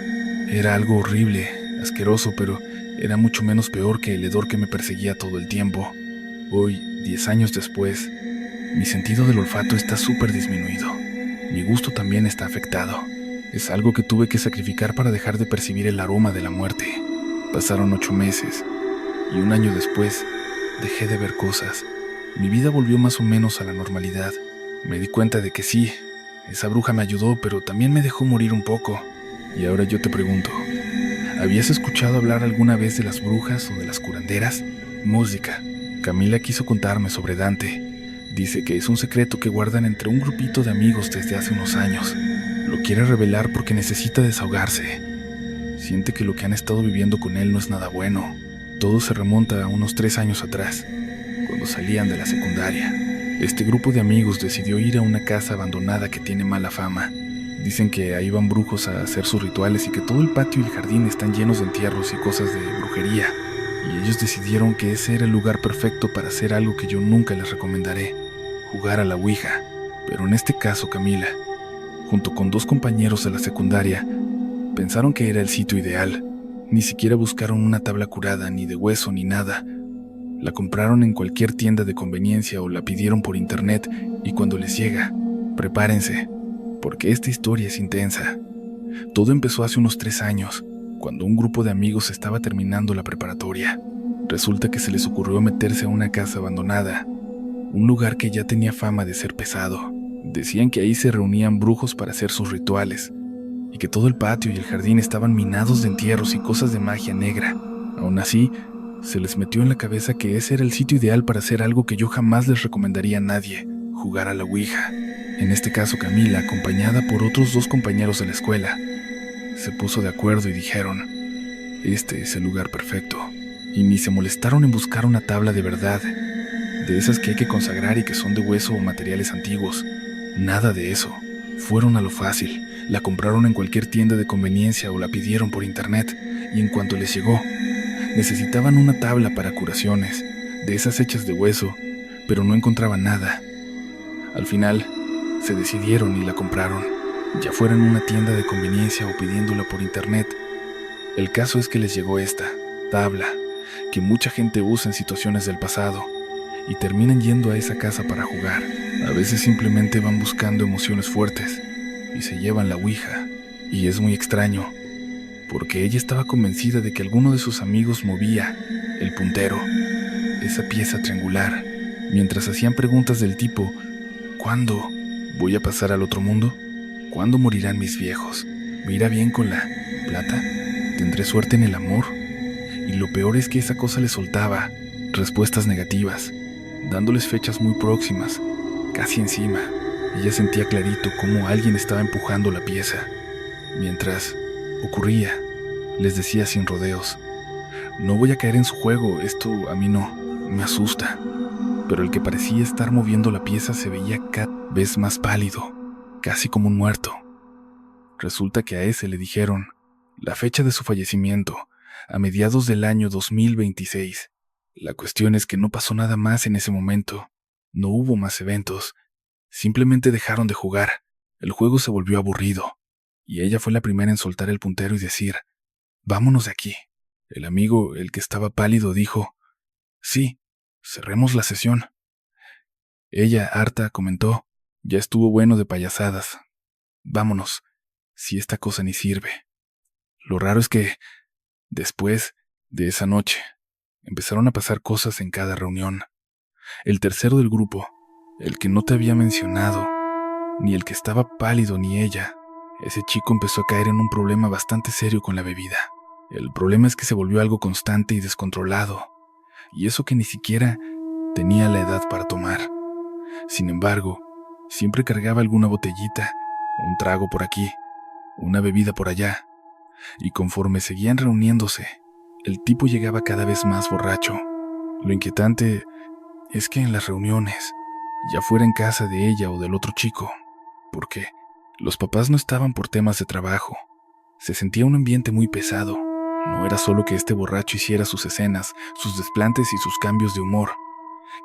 Era algo horrible, asqueroso, pero era mucho menos peor que el hedor que me perseguía todo el tiempo. Hoy, 10 años después, mi sentido del olfato está súper disminuido. Mi gusto también está afectado. Es algo que tuve que sacrificar para dejar de percibir el aroma de la muerte. Pasaron 8 meses, y 1 año después, dejé de ver cosas. Mi vida volvió más o menos a la normalidad. Me di cuenta de que sí, esa bruja me ayudó, pero también me dejó morir un poco. Y ahora yo te pregunto, ¿habías escuchado hablar alguna vez de las brujas o de las curanderas? Música. Camila quiso contarme sobre Dante. Dice que es un secreto que guardan entre un grupito de amigos desde hace unos años. Lo quiere revelar porque necesita desahogarse. Siente que lo que han estado viviendo con él no es nada bueno. Todo se remonta a unos 3 años atrás, cuando salían de la secundaria. Este grupo de amigos decidió ir a una casa abandonada que tiene mala fama. Dicen que ahí van brujos a hacer sus rituales y que todo el patio y el jardín están llenos de entierros y cosas de brujería. Y ellos decidieron que ese era el lugar perfecto para hacer algo que yo nunca les recomendaré. jugar a la Ouija, pero en este caso Camila, junto con 2 compañeros de la secundaria, pensaron que era el sitio ideal. Ni siquiera buscaron una tabla curada, ni de hueso, ni nada. La compraron en cualquier tienda de conveniencia o la pidieron por internet, y cuando les llega, prepárense, porque esta historia es intensa. Todo empezó hace unos 3 años, cuando un grupo de amigos estaba terminando la preparatoria. Resulta que se les ocurrió meterse a una casa abandonada, un lugar que ya tenía fama de ser pesado. Decían que ahí se reunían brujos para hacer sus rituales, y que todo el patio y el jardín estaban minados de entierros y cosas de magia negra. Aún así, se les metió en la cabeza que ese era el sitio ideal para hacer algo que yo jamás les recomendaría a nadie: jugar a la Ouija. En este caso, Camila, acompañada por otros 2 compañeros de la escuela, se puso de acuerdo y dijeron: este es el lugar perfecto. Y ni se molestaron en buscar una tabla de verdad, de esas que hay que consagrar y que son de hueso o materiales antiguos. Nada de eso. Fueron a lo fácil. La compraron en cualquier tienda de conveniencia o la pidieron por internet, y en cuanto les llegó, necesitaban una tabla para curaciones, de esas hechas de hueso, pero no encontraban nada. Al final, se decidieron y la compraron, ya fuera en una tienda de conveniencia o pidiéndola por internet. El caso es que les llegó esta tabla, que mucha gente usa en situaciones del pasado, y terminan yendo a esa casa para jugar. A veces simplemente van buscando emociones fuertes y se llevan la Ouija. Y es muy extraño, porque ella estaba convencida de que alguno de sus amigos movía el puntero, esa pieza triangular, mientras hacían preguntas del tipo: ¿cuándo voy a pasar al otro mundo? ¿Cuándo morirán mis viejos? ¿Me irá bien con la plata? ¿Tendré suerte en el amor? Y lo peor es que esa cosa le soltaba respuestas negativas, dándoles fechas muy próximas, casi encima. Ella sentía clarito cómo alguien estaba empujando la pieza. Mientras ocurría, les decía sin rodeos: no voy a caer en su juego, esto a mí no, me asusta. Pero el que parecía estar moviendo la pieza se veía cada vez más pálido, casi como un muerto. Resulta que a ese le dijeron la fecha de su fallecimiento, a mediados del año 2026. La cuestión es que no pasó nada más en ese momento. No hubo más eventos. Simplemente dejaron de jugar. El juego se volvió aburrido, y ella fue la primera en soltar el puntero y decir: vámonos de aquí. El amigo, el que estaba pálido, dijo: sí, cerremos la sesión. Ella, harta, comentó: ya estuvo bueno de payasadas. Vámonos, si esta cosa ni sirve. Lo raro es que, después de esa noche, empezaron a pasar cosas en cada reunión. El tercero del grupo, el que no te había mencionado, ni el que estaba pálido ni ella, ese chico empezó a caer en un problema bastante serio con la bebida. El problema es que se volvió algo constante y descontrolado, y eso que ni siquiera tenía la edad para tomar. Sin embargo, siempre cargaba alguna botellita, un trago por aquí, una bebida por allá, y conforme seguían reuniéndose, el tipo llegaba cada vez más borracho. Lo inquietante es que en las reuniones, ya fuera en casa de ella o del otro chico, porque los papás no estaban por temas de trabajo, se sentía un ambiente muy pesado. No era solo que este borracho hiciera sus escenas, sus desplantes y sus cambios de humor,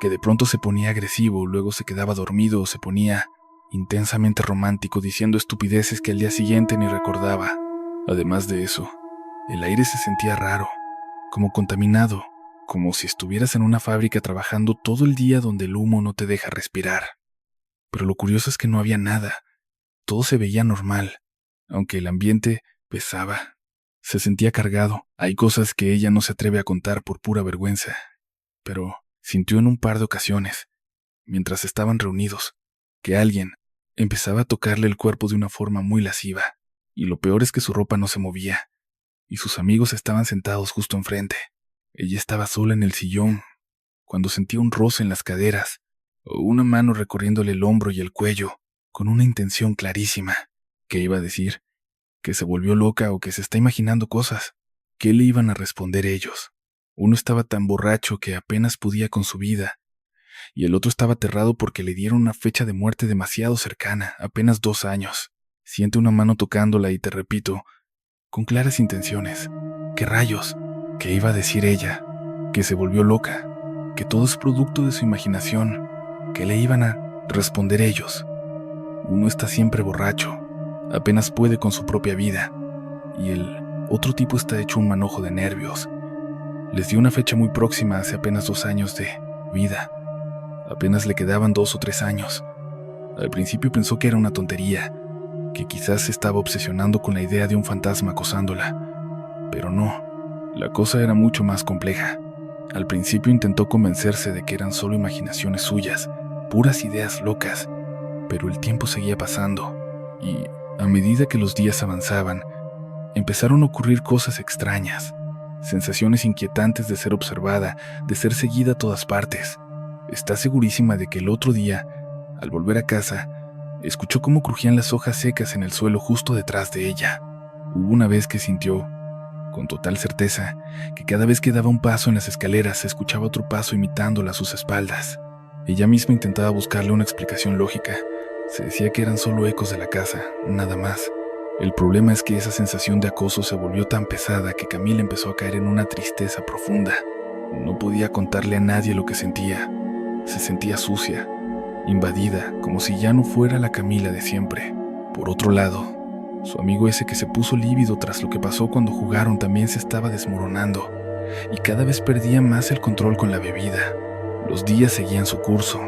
que de pronto se ponía agresivo, luego se quedaba dormido o se ponía intensamente romántico diciendo estupideces que al día siguiente ni recordaba. Además de eso, el aire se sentía raro, como contaminado, como si estuvieras en una fábrica trabajando todo el día donde el humo no te deja respirar. Pero lo curioso es que no había nada, todo se veía normal, aunque el ambiente pesaba. Se sentía cargado. Hay cosas que ella no se atreve a contar por pura vergüenza, pero sintió en un par de ocasiones, mientras estaban reunidos, que alguien empezaba a tocarle el cuerpo de una forma muy lasciva, y lo peor es que su ropa no se movía, y sus amigos estaban sentados justo enfrente. Ella estaba sola en el sillón, cuando sentía un roce en las caderas, o una mano recorriéndole el hombro y el cuello, con una intención clarísima. ¿Qué iba a decir? ¿Que se volvió loca o que se está imaginando cosas? ¿Qué le iban a responder ellos? Uno estaba tan borracho que apenas podía con su vida, y el otro estaba aterrado porque le dieron una fecha de muerte demasiado cercana, apenas 2 años. Siente una mano tocándola y te repito, con claras intenciones. ¿Qué rayos? ¿Qué iba a decir ella? ¿Que se volvió loca? ¿Que todo es producto de su imaginación? ¿Que le iban a responder ellos. Uno está siempre borracho, apenas puede con su propia vida, y el otro tipo está hecho un manojo de nervios. Les dio una fecha muy próxima hace apenas 2 años de vida. Apenas le quedaban 2 o 3 años. Al principio pensó que era una tontería, que quizás se estaba obsesionando con la idea de un fantasma acosándola. Pero no, la cosa era mucho más compleja. Al principio intentó convencerse de que eran solo imaginaciones suyas, puras ideas locas, pero el tiempo seguía pasando, y a medida que los días avanzaban, empezaron a ocurrir cosas extrañas, sensaciones inquietantes de ser observada, de ser seguida a todas partes. Está segurísima de que el otro día, al volver a casa, escuchó cómo crujían las hojas secas en el suelo justo detrás de ella. Hubo una vez que sintió, con total certeza, que cada vez que daba un paso en las escaleras se escuchaba otro paso imitándola a sus espaldas. Ella misma intentaba buscarle una explicación lógica. Se decía que eran solo ecos de la casa, nada más. El problema es que esa sensación de acoso se volvió tan pesada que Camila empezó a caer en una tristeza profunda. No podía contarle a nadie lo que sentía. Se sentía sucia, invadida, como si ya no fuera la Camila de siempre. Por otro lado, su amigo ese que se puso lívido tras lo que pasó cuando jugaron también se estaba desmoronando, y cada vez perdía más el control con la bebida. Los días seguían su curso,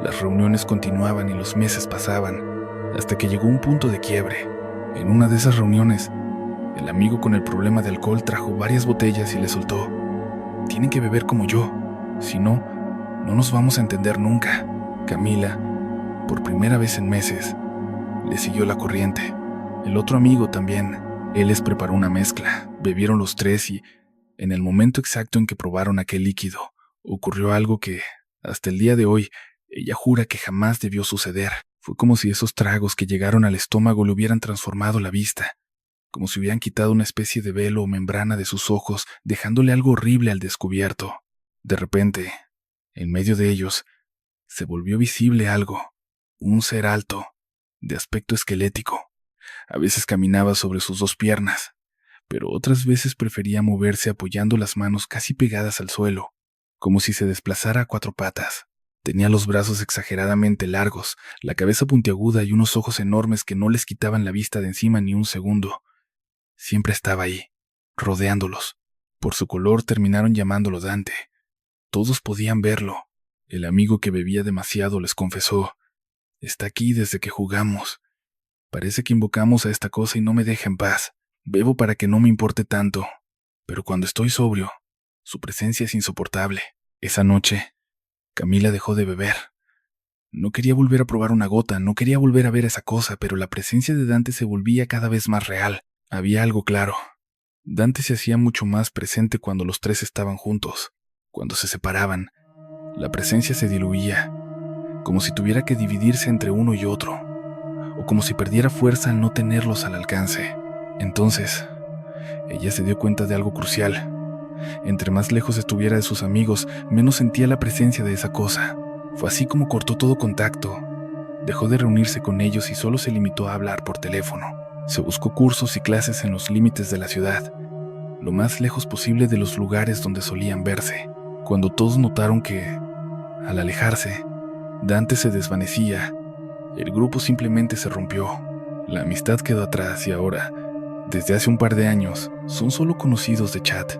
las reuniones continuaban y los meses pasaban, hasta que llegó un punto de quiebre. En una de esas reuniones, el amigo con el problema de alcohol trajo varias botellas y le soltó: «Tienen que beber como yo, si no, no nos vamos a entender nunca». Camila, por primera vez en meses, le siguió la corriente. El otro amigo también. Él les preparó una mezcla, bebieron los tres y, en el momento exacto en que probaron aquel líquido, ocurrió algo que, hasta el día de hoy, ella jura que jamás debió suceder. Fue como si esos tragos que llegaron al estómago le hubieran transformado la vista, como si hubieran quitado una especie de velo o membrana de sus ojos, dejándole algo horrible al descubierto. De repente, en medio de ellos, se volvió visible algo, un ser alto, de aspecto esquelético. A veces caminaba sobre sus 2 piernas, pero otras veces prefería moverse apoyando las manos casi pegadas al suelo, como si se desplazara a 4 patas. Tenía los brazos exageradamente largos, la cabeza puntiaguda y unos ojos enormes que no les quitaban la vista de encima ni un segundo. Siempre estaba ahí, rodeándolos. Por su color terminaron llamándolo Dante. Todos podían verlo. El amigo que bebía demasiado les confesó: «Está aquí desde que jugamos. Parece que invocamos a esta cosa y no me deja en paz. Bebo para que no me importe tanto, pero cuando estoy sobrio, su presencia es insoportable». Esa noche, Camila dejó de beber. No quería volver a probar una gota, no quería volver a ver esa cosa, pero la presencia de Dante se volvía cada vez más real. Había algo claro. Dante se hacía mucho más presente cuando los 3 estaban juntos. Cuando se separaban, la presencia se diluía, como si tuviera que dividirse entre uno y otro, o como si perdiera fuerza al no tenerlos al alcance. Entonces, ella se dio cuenta de algo crucial. Entre más lejos estuviera de sus amigos, menos sentía la presencia de esa cosa. Fue así como cortó todo contacto. Dejó de reunirse con ellos y solo se limitó a hablar por teléfono. Se buscó cursos y clases en los límites de la ciudad, lo más lejos posible de los lugares donde solían verse. Cuando todos notaron que, al alejarse, Dante se desvanecía, el grupo simplemente se rompió. La amistad quedó atrás y ahora, desde hace un par de años, son solo conocidos de chat.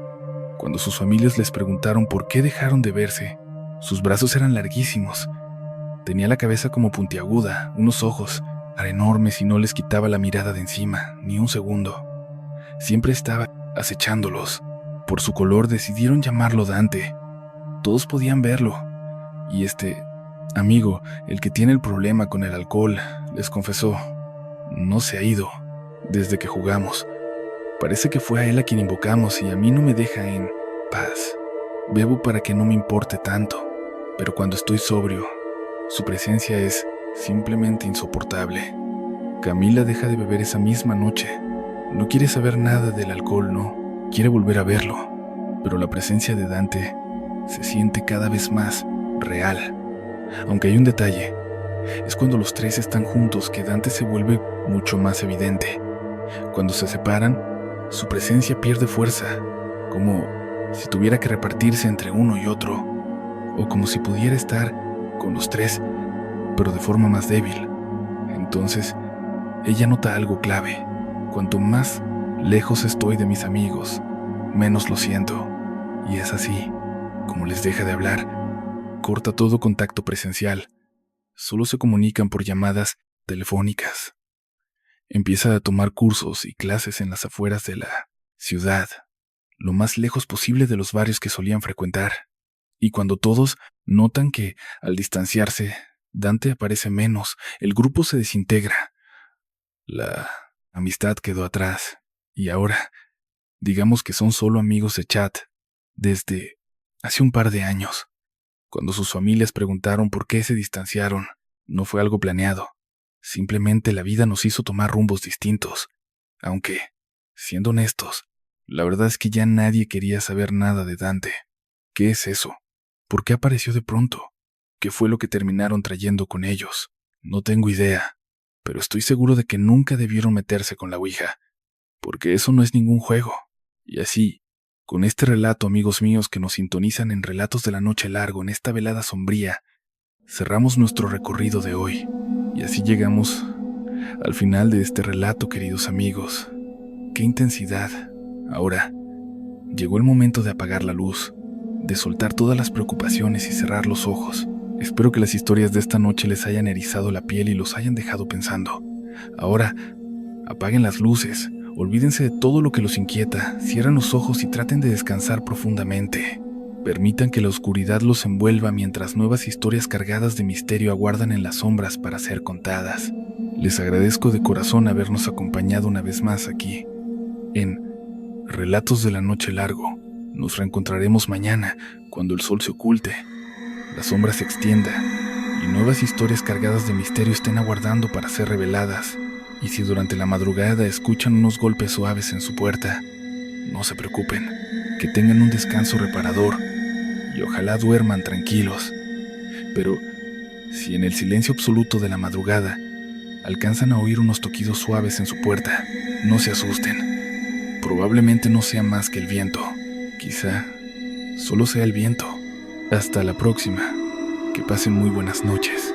Cuando sus familias les preguntaron por qué dejaron de verse, sus brazos eran larguísimos. Tenía la cabeza como puntiaguda, unos ojos enormes y no les quitaba la mirada de encima, ni un segundo. Siempre estaba acechándolos. Por su color decidieron llamarlo Dante. Todos podían verlo. Y este amigo, el que tiene el problema con el alcohol, les confesó: «No se ha ido desde que jugamos. Parece que fue a él a quien invocamos y a mí no me deja en paz. Bebo para que no me importe tanto, pero cuando estoy sobrio, su presencia es simplemente insoportable». Camila deja de beber esa misma noche. No quiere saber nada del alcohol, no. Quiere volver a verlo. Pero la presencia de Dante se siente cada vez más real. Aunque hay un detalle. Es cuando los 3 están juntos que Dante se vuelve mucho más evidente. Cuando se separan, su presencia pierde fuerza, como si tuviera que repartirse entre uno y otro, o como si pudiera estar con los 3, pero de forma más débil. Entonces, ella nota algo clave. Cuanto más lejos estoy de mis amigos, menos lo siento. Y es así, como les deja de hablar, corta todo contacto presencial. Solo se comunican por llamadas telefónicas. Empieza a tomar cursos y clases en las afueras de la ciudad, lo más lejos posible de los barrios que solían frecuentar. Y cuando todos notan que, al distanciarse, Dante aparece menos, el grupo se desintegra. La amistad quedó atrás, y ahora, digamos que son solo amigos de chat, desde hace un par de años. Cuando sus familias preguntaron por qué se distanciaron, no fue algo planeado. Simplemente la vida nos hizo tomar rumbos distintos. Aunque, siendo honestos, la verdad es que ya nadie quería saber nada de Dante. ¿Qué es eso? ¿Por qué apareció de pronto? ¿Qué fue lo que terminaron trayendo con ellos? No tengo idea, pero estoy seguro de que nunca debieron meterse con la Ouija, porque eso no es ningún juego. Y así, con este relato, amigos míos que nos sintonizan en Relatos de la Noche Largo, en esta velada sombría, cerramos nuestro recorrido de hoy. Y así llegamos al final de este relato, queridos amigos. ¡Qué intensidad! Ahora, llegó el momento de apagar la luz, de soltar todas las preocupaciones y cerrar los ojos. Espero que las historias de esta noche les hayan erizado la piel y los hayan dejado pensando. Ahora, apaguen las luces, olvídense de todo lo que los inquieta, cierren los ojos y traten de descansar profundamente. Permitan que la oscuridad los envuelva mientras nuevas historias cargadas de misterio aguardan en las sombras para ser contadas. Les agradezco de corazón habernos acompañado una vez más aquí, en Relatos de la Noche Largo. Nos reencontraremos mañana, cuando el sol se oculte, la sombra se extienda y nuevas historias cargadas de misterio estén aguardando para ser reveladas. Y si durante la madrugada escuchan unos golpes suaves en su puerta, no se preocupen, que tengan un descanso reparador y ojalá duerman tranquilos. Pero si en el silencio absoluto de la madrugada alcanzan a oír unos toquidos suaves en su puerta, no se asusten. Probablemente no sea más que el viento. Quizá solo sea el viento. Hasta la próxima. Que pasen muy buenas noches.